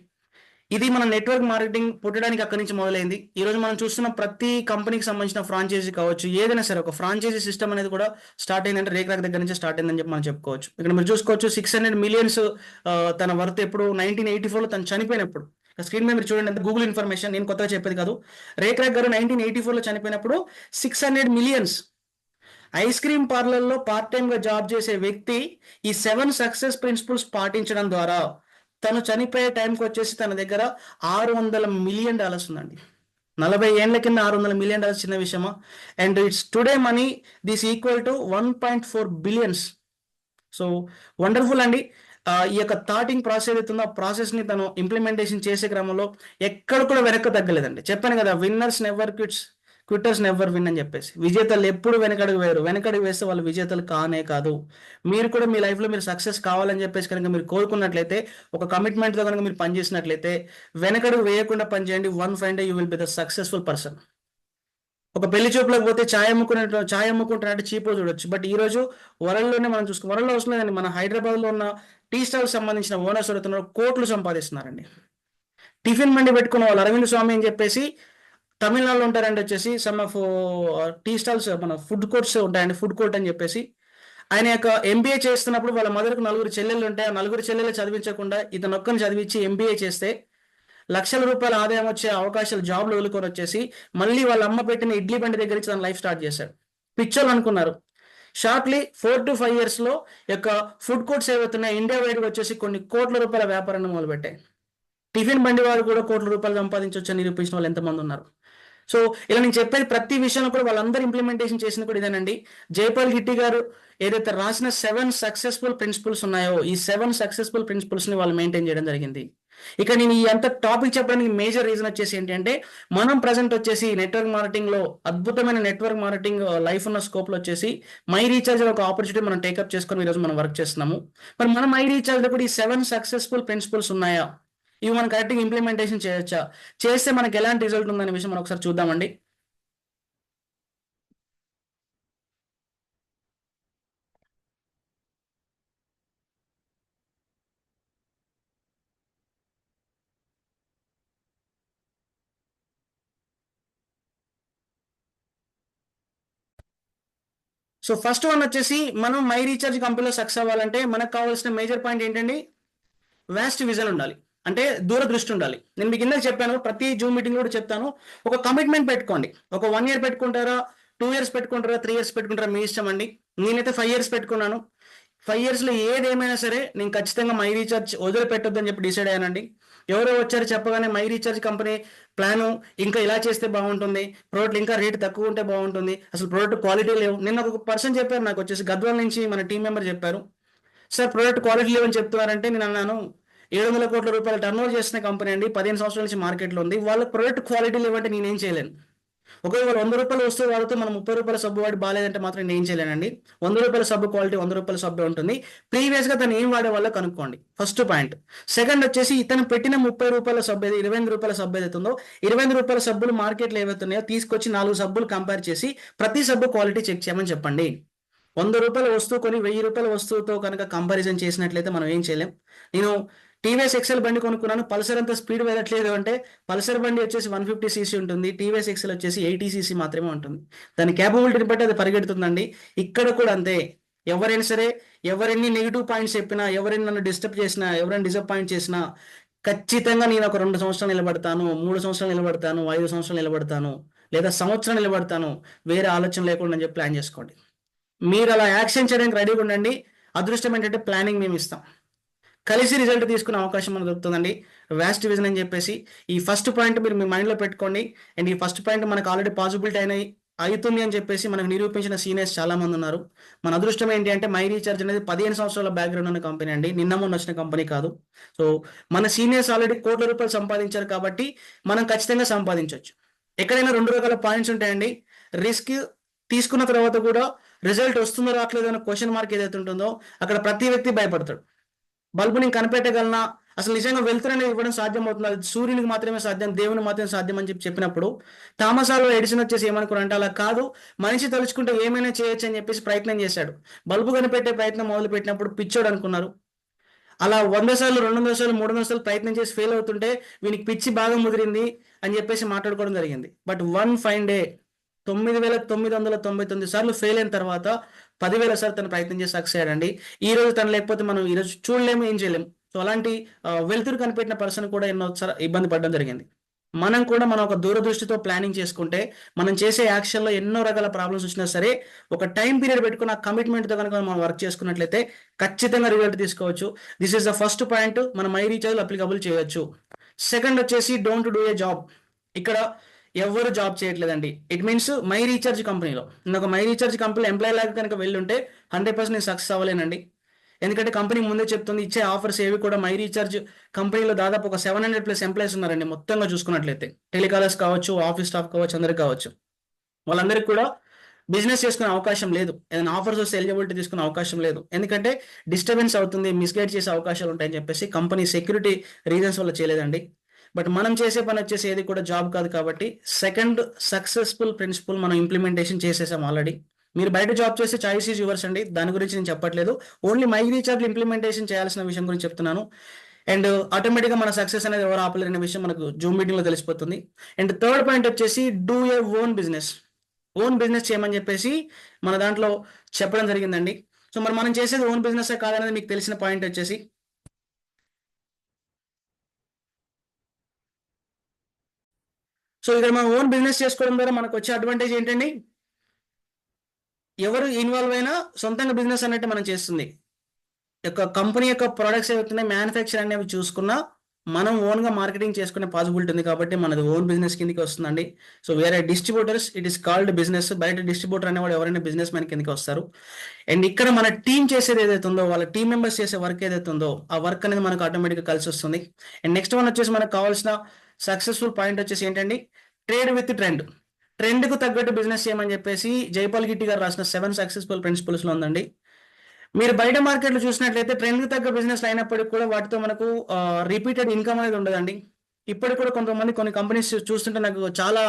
ఇది మన నెట్వర్క్ మార్కెటింగ్ పుట్టడానికి అక్కడి నుంచి మొదలైంది. ఈ రోజు మనం చూస్తున్న ప్రతి కంపెనీకి సంబంధించిన ఫ్రాంచైజీ కావచ్చు, ఏదైనా సరే ఒక ఫ్రాంచైజీ సిస్టమ్ అనేది కూడా స్టార్ట్ అయిందంటే రేక్రాక్ దగ్గర నుంచి స్టార్ట్ అయిందని చెప్పి మనం చెప్పుకోవచ్చు. ఇక్కడ మీరు చూసుకోవచ్చు 600 మిలియన్స్ తన వర్త్ ఎప్పుడు 1984లో తను చనిపోయినప్పుడు. స్క్రీన్ మీద మీరు చూడండి, అంత గూగుల్ ఇన్ఫర్మేషన్, నేను కొత్తగా చెప్పేది కాదు. రేక్రాక్ గారు 1984లో చనిపోయినప్పుడు 600 మిలియన్స్ ఐస్ క్రీమ్ పార్లర్లో పార్ట్ టైంగా జాబ్ చేసే వ్యక్తి ఈ 7 సక్సెస్ ప్రిన్సిపల్స్ పాటించడం ద్వారా తను చనిపోయే టైంకి వచ్చేసి తన దగ్గర $600 మిలియన్ ఉందండి. 40 ఏళ్ల కింద $600 మిలియన్ చిన్న విషయమా? And it's today money this equal to 1.4 billions. So wonderful అండి. ఈ యొక్క థాటింగ్ ప్రాసెస్ ఏదైతుందో ఆ ప్రాసెస్ని తను ఇంప్లిమెంటేషన్ చేసే క్రమంలో ఎక్కడ కూడా వెనక్కి తగ్గలేదండి. చెప్పాను కదా, winners never quitters never win అని చెప్పేసి. విజేతలు ఎప్పుడు వెనకడుగు వేరు, వెనకడుగు వేస్తే వాళ్ళు విజేతలు కానే కాదు. మీరు కూడా మీ లైఫ్లో మీరు సక్సెస్ కావాలని చెప్పేసి కనుక మీరు కోరుకున్నట్లయితే, ఒక కమిట్మెంట్తో కనుక మీరు పనిచేసినట్లయితే, వెనకడుగు వేయకుండా పనిచేయండి. One fine day you will be the successful person. ఒక పెళ్లి చూపులకు పోతే ఛాయ్ అమ్ముకుంటున్నట్టు చీపో చూడొచ్చు. బట్ ఈ రోజు వరల్డ్లోనే మనం చూసుకో, వరల్డ్లో అవసరం లేదండి, మన హైదరాబాద్లో ఉన్న టీ స్టాల్ సంబంధించిన ఓనర్స్ ఎవరుతున్నారు కోట్లు సంపాదిస్తున్నారండి. టిఫిన్ మండి పెట్టుకున్న వాళ్ళు అరవింద్ స్వామి అని చెప్పేసి తమిళనాడులో ఉంటారండి. వచ్చేసి సమ్ ఆఫ్ టీ స్టాల్స్, మన ఫుడ్ కోర్ట్స్ ఉంటాయండి, ఫుడ్ కోర్ట్ అని చెప్పేసి. ఆయన యొక్క ఎంబీఏ చేస్తున్నప్పుడు వాళ్ళ మదర్కు 4 చెల్లెళ్ళు ఉంటాయి. ఆ 4 చెల్లెళ్ళు చదివించకుండా ఇతను ఒక్కరిని చదివించి ఎంబీఏ చేస్తే లక్షల రూపాయల ఆదాయం వచ్చే అవకాశాలు, జాబ్లు వదులుకొని వచ్చేసి మళ్ళీ వాళ్ళ అమ్మ పెట్టిన ఇడ్లీ బండి దగ్గర నుంచి తన లైఫ్ స్టార్ట్ చేశాడు. పిక్చర్లు అనుకున్నారు. షార్ట్లీ 4 to 5 yearsలో యొక్క ఫుడ్ కోర్ట్స్ ఏవైతున్నాయి ఇండియా వైడ్గా వచ్చేసి కొన్ని కోట్ల రూపాయల వ్యాపారాన్ని మొదలుపెట్టాయి. టిఫిన్ బండి వారు కూడా కోట్ల రూపాయలు సంపాదించవచ్చు అని నిరూపించిన వాళ్ళు ఎంతమంది ఉన్నారు. సో ఇలా నేను చెప్పేది ప్రతి విషయంలో కూడా వాళ్ళందరూ ఇంప్లిమెంటేషన్ చేసింది కూడా ఇదేనండి. జైపాల్ గిట్టి గారు ఏదైతే రాసిన 7 సక్సెస్ఫుల్ ప్రిన్సిపల్స్ ఉన్నాయో, ఈ 7 సక్సెస్ఫుల్ ప్రిన్సిపల్స్ని వాళ్ళు మెయింటైన్ చేయడం జరిగింది. ఇక నేను ఈ అంత టాపిక్ చెప్పడానికి మేజర్ రీజన్ వచ్చేసి ఏంటంటే, మనం ప్రజెంట్ వచ్చేసి నెట్వర్క్ మార్కెటింగ్లో అద్భుతమైన నెట్వర్క్ మార్కెటింగ్ లైఫ్ ఉన్న స్కోప్లో వచ్చేసి మై రీఛార్జ్ ఒక ఆపర్చునిటీ మనం టేకప్ చేసుకొని ఈరోజు మనం వర్క్ చేస్తున్నాము. మరి మన మై రీఛార్జ్లో కూడా ఈ 7 సక్సెస్ఫుల్ ప్రిన్సిపల్స్ ఉన్నాయా, ఇవి మనం కరెక్ట్గా ఇంప్లిమెంటేషన్ చేయొచ్చా, చేస్తే మనకి ఎలాంటి రిజల్ట్ ఉందనే విషయం మనం ఒకసారి చూద్దామండి. సో ఫస్ట్ వన్ వచ్చేసి, మనం మై రీఛార్జ్ కంపెనీలో సక్సెస్ అవ్వాలంటే మనకు కావాల్సిన మేజర్ పాయింట్ ఏంటండి, వ్యాస్ట్ విజన్ ఉండాలి. అంటే దూరదృష్టి ఉండాలి. నేను మీకు కింద చెప్పాను, ప్రతి జూమ్ మీటింగ్ కూడా చెప్తాను, ఒక కమిట్మెంట్ పెట్టుకోండి. ఒక 1 year పెట్టుకుంటారా, 2 years పెట్టుకుంటారా, 3 years పెట్టుకుంటారా, మీ ఇష్టం అండి. నేనైతే 5 years పెట్టుకున్నాను. 5 yearsలో ఏదేమైనా సరే నేను ఖచ్చితంగా మై రీఛార్జ్ వదిలిపెట్టొద్దని చెప్పి డిసైడ్ అయ్యానండి. ఎవరో వచ్చారు చెప్పగానే మై రీఛార్జ్ కంపెనీ ప్లాను ఇంకా ఇలా చేస్తే బాగుంటుంది, ప్రోడక్ట్ ఇంకా రేట్ తక్కువ ఉంటే బాగుంటుంది, అసలు ప్రోడక్ట్ క్వాలిటీ లేవు. నిన్న ఒక పర్సన్ చెప్పారు నాకు, వచ్చేసి గద్వాల నుంచి మన టీం మెంబర్ చెప్పారు, సార్ ప్రోడక్ట్ క్వాలిటీ లేవని చెప్తున్నారంటే. నేను అన్నాను, 700 కోట్ల రూపాయలు టర్నోవర్ చేసిన కంపెనీ అండి, 15 సంవత్సరాల నుంచి మార్కెట్లో ఉంది, వాళ్ళ ప్రోడక్ట్ క్వాలిటీ లేవంటే నేనేం చేయలేను. ఒకవేళ 100 రూపాయలు వస్తువు వాడితే మనం 30 రూపాయల సబ్బు వాడి బాగాలేదంటే మాత్రం నేను ఏం చేయలేనండి. 100 రూపాయల సబ్బు క్వాలిటీ 100 రూపాయల సబ్బే ఉంటుంది. ప్రీవియస్గా తను ఏం వాడే వాళ్ళో కనుక్కోండి, ఫస్ట్ పాయింట్. సెకండ్ వచ్చేసి, ఇతను పెట్టిన 30 రూపాయల సబ్బు ఏది, 25 రూపాయల సబ్బు ఏదైతుందో, 25 రూపాయల సబ్బులు మార్కెట్లో ఏవైతున్నాయో తీసుకొచ్చి 4 సబ్బులు కంపేర్ చేసి ప్రతి సబ్బు క్వాలిటీ చెక్ చేయమని చెప్పండి. 100 రూపాయల వస్తువు కొని 1000 రూపాయల వస్తువుతో కనుక కంపారిజన్ చేసినట్లయితే మనం ఏం చేయలేం. నేను టీవీఎస్ ఎక్సెల్ బండి కొనుక్కున్నాను, పల్సర్ అంత స్పీడ్ వెళ్ళట్లేదు అంటే, పల్సర్ బండి వచ్చేసి 150 cc ఉంటుంది, టీవీఎస్ ఎక్సెల్ వచ్చేసి 80 cc మాత్రమే ఉంటుంది. దాని క్యాపబిలిటీని బట్టి అది పరిగెడుతుందండి. ఇక్కడ కూడా అంతే. ఎవరైనా సరే, ఎవరెన్ని నెగిటివ్ పాయింట్స్ చెప్పినా, ఎవరైనా నన్ను డిస్టర్బ్ చేసినా, ఎవరైనా డిసప్పాయింట్ చేసినా, ఖచ్చితంగా నేను ఒక 2 సంవత్సరాలు నిలబడతాను, 3 సంవత్సరాలు నిలబడతాను, 5 సంవత్సరాలు నిలబడతాను, లేదా సంవత్సరం నిలబడతాను, వేరే ఆలోచన లేకుండా చెప్పి ప్లాన్ చేసుకోండి. మీరు అలా యాక్షన్ చేయడానికి రెడీగా ఉండండి. అదృష్టం ఏంటంటే ప్లానింగ్ మేము ఇస్తాం, కలిసి రిజల్ట్ తీసుకునే అవకాశం మనకు దొరుకుతుందండి. వ్యాస్ట్ విజన్ అని చెప్పేసి ఈ ఫస్ట్ పాయింట్ మీరు మీ మైండ్లో పెట్టుకోండి. అండ్ ఈ ఫస్ట్ పాయింట్ మనకు ఆల్రెడీ పాసిబిలిటీ అవుతుంది అని చెప్పేసి మనకు నిరూపించిన సీనియర్స్ చాలా మంది ఉన్నారు. మన అదృష్టం ఏంటి అంటే, మై రీఛార్జ్ అనేది 15 సంవత్సరాల బ్యాక్గ్రౌండ్ ఉన్న కంపెనీ అండి, నిన్న మొన్న వచ్చిన కంపెనీ కాదు. సో మన సీనియర్స్ ఆల్రెడీ కోట్ల రూపాయలు సంపాదించారు కాబట్టి మనం ఖచ్చితంగా సంపాదించవచ్చు. ఎక్కడైనా 2 రకాల పాయింట్స్ ఉంటాయండి. రిస్క్ తీసుకున్న తర్వాత కూడా రిజల్ట్ వస్తుందో రావట్లేదో అన్న క్వశ్చన్ మార్క్ ఏదైతే ఉంటుందో, అక్కడ ప్రతి వ్యక్తి భయపడతాడు. బల్బు నేను కనిపెట్టగలనా, అసలు నిజంగా వెలుతురు అనేది ఇవ్వడం సాధ్యం అవుతుంది, అది సూర్యునికి మాత్రమే సాధ్యం, దేవుని మాత్రమే సాధ్యం అని చెప్పినప్పుడు థామస్ ఆల్వా ఎడిసన్ వచ్చేసి ఏమనుకున్నారంటే, అలా కాదు, మనిషి తలుచుకుంటే ఏమైనా చేయొచ్చు అని చెప్పేసి ప్రయత్నం చేశాడు. బల్బు కనిపెట్టే ప్రయత్నం మొదలు పెట్టినప్పుడు పిచ్చోడు అనుకున్నారు. అలా 100 సార్లు 200 సార్లు 300 సార్లు ప్రయత్నం చేసి ఫెయిల్ అవుతుంటే వీనికి పిచ్చి బాగా ముదిరింది అని చెప్పేసి మాట్లాడుకోవడం జరిగింది. బట్ వన్ ఫైన్ డే 9,999 సార్లు ఫెయిల్ అయిన తర్వాత 10,000 సార్లు తను ప్రయత్నం చేసి సక్సెస్ అయ్యాడండి. ఈ రోజు తను లేకపోతే మనం ఈరోజు చూడలేము, ఏం చేయలేము. సో అలాంటి వెలుతురు కనిపెట్టిన పర్సన్ కూడా ఎన్నో ఇబ్బంది పడడం జరిగింది. మనం కూడా మనం ఒక దూరదృష్టితో ప్లానింగ్ చేసుకుంటే మనం చేసే యాక్షన్లో ఎన్నో రకాల ప్రాబ్లమ్స్ వచ్చినా సరే ఒక టైం పీరియడ్ పెట్టుకుని ఆ కమిట్మెంట్తో కనుక మనం వర్క్ చేసుకున్నట్లయితే ఖచ్చితంగా రిజల్ట్ తీసుకోవచ్చు. This is the first point, మనం మై రీఛార్జ్ అప్లికబుల్ చేయొచ్చు. సెకండ్ వచ్చేసి డోంట్ డూ ఏ జాబ్. ఇక్కడ ఎవరు జాబ్ చేయట్లేదండి. ఇట్ మీన్స్ మై రీఛార్జ్ కంపెనీలో నేను ఒక మై రీఛార్జ్ కంపెనీలో ఎంప్లాయీ లాగా కనుక వెళ్ళుంటే 100% నేను సక్సెస్ అవ్వలేనండి. ఎందుకంటే కంపెనీ ముందే చెప్తుంది, ఇచ్చే ఆఫర్స్ ఏవి కూడా మై రీఛార్జ్ కంపెనీలో దాదాపు ఒక 700+ ఎంప్లాయీస్ ఉన్నారండి మొత్తంగా చూసుకున్నట్లయితే. టెలికాలర్స్ కావచ్చు, ఆఫీస్ స్టాఫ్ కావచ్చు, అందరికి కావచ్చు. వాళ్ళందరికీ కూడా బిజినెస్ చేసుకునే అవకాశం లేదు. ఏదైనా ఆఫర్స్ వస్తే ఎలిజిబిలిటీ తీసుకునే అవకాశం లేదు. ఎందుకంటే డిస్టర్బెన్స్ అవుతుంది, మిస్గైడ్ చేసే అవకాశాలు ఉంటాయని చెప్పేసి కంపెనీ సెక్యూరిటీ రీజన్స్ వల్ల చేయలేదండి. బట్ మనం చేసే పని వచ్చేసి ఏది కూడా జాబ్ కాదు కాబట్టి సెకండ్ సక్సెస్ఫుల్ ప్రిన్సిపల్ మనం ఇంప్లిమెంటేషన్ చేసేసాం ఆల్రెడీ. మీరు బయట జాబ్ చేస్తే చాయిస్ ఈజ్ యువర్స్ అండి, దాని గురించి నేను చెప్పట్లేదు. ఓన్లీ మై రీఛార్జ్ ఇంప్లిమెంటేషన్ చేయాల్సిన విషయం గురించి చెప్తున్నాను. అండ్ ఆటోమేటిక్గా మన సక్సెస్ అనేది ఎవరు ఆపలేరనే విషయం మనకు జూమ్ మీటింగ్లో తెలిసిపోతుంది. అండ్ థర్డ్ పాయింట్ వచ్చేసి do a own business. Own business చేయమని చెప్పేసి మన దాంట్లో చెప్పడం జరిగిందండి. సో మరి మనం చేసేది ఓన్ బిజినెస్ కాదనేది మీకు తెలిసిన పాయింట్ వచ్చేసి, సో ఇక్కడ మనం ఓన్ బిజినెస్ చేసుకోవడం ద్వారా మనకు వచ్చే అడ్వాంటేజ్ ఏంటండి, ఎవరు ఇన్వాల్వ్ అయినా సొంతంగా బిజినెస్ అన్నట్టు మనం చేస్తుంది. యొక్క కంపెనీ యొక్క ప్రొడక్ట్స్ ఏవైతున్నాయి మ్యానుఫ్యాక్చర్ అనేవి చూసుకున్నా మనం ఓన్గా మార్కెటింగ్ చేసుకునే పాసిబిలిటీ ఉంది కాబట్టి మనది ఓన్ బిజినెస్ కిందకి వస్తుందండి. సో వేరే distributors, it is called business. బయట డిస్ట్రిబ్యూటర్ అనేవాడు ఎవరైనా బిజినెస్ మ్యాన్ కిందకి వస్తారు. అండ్ ఇక్కడ మన టీం చేసేది ఏదైతే ఉందో, వాళ్ళ టీం మెంబర్స్ చేసే వర్క్ ఏదైతే ఉందో ఆ వర్క్ అనేది మనకు ఆటోమేటిక్గా కలిసి వస్తుంది. అండ్ నెక్స్ట్ వన్ వచ్చేసి మనకు కావాల్సిన సక్సెస్ఫుల్ పాయింట్ వచ్చేసి ఏంటండి, ట్రేడ్ విత్ ట్రెండ్. ట్రెండ్కు తగ్గట్టు బిజినెస్ చేయమని చెప్పేసి జైపాల్ గిట్టి గారు రాసిన 7 సక్సెస్ఫుల్ ప్రిన్సిపల్స్లో ఉందండి. మీరు బయట మార్కెట్లో చూసినట్లయితే ట్రెండ్కి తగ్గ బిజినెస్ అయినప్పటికీ కూడా వాటితో మనకు రిపీటెడ్ ఇన్కమ్ అనేది ఉండదండి. ఇప్పటికి కూడా కొంతమంది కొన్ని కంపెనీస్ చూస్తుంటే నాకు చాలా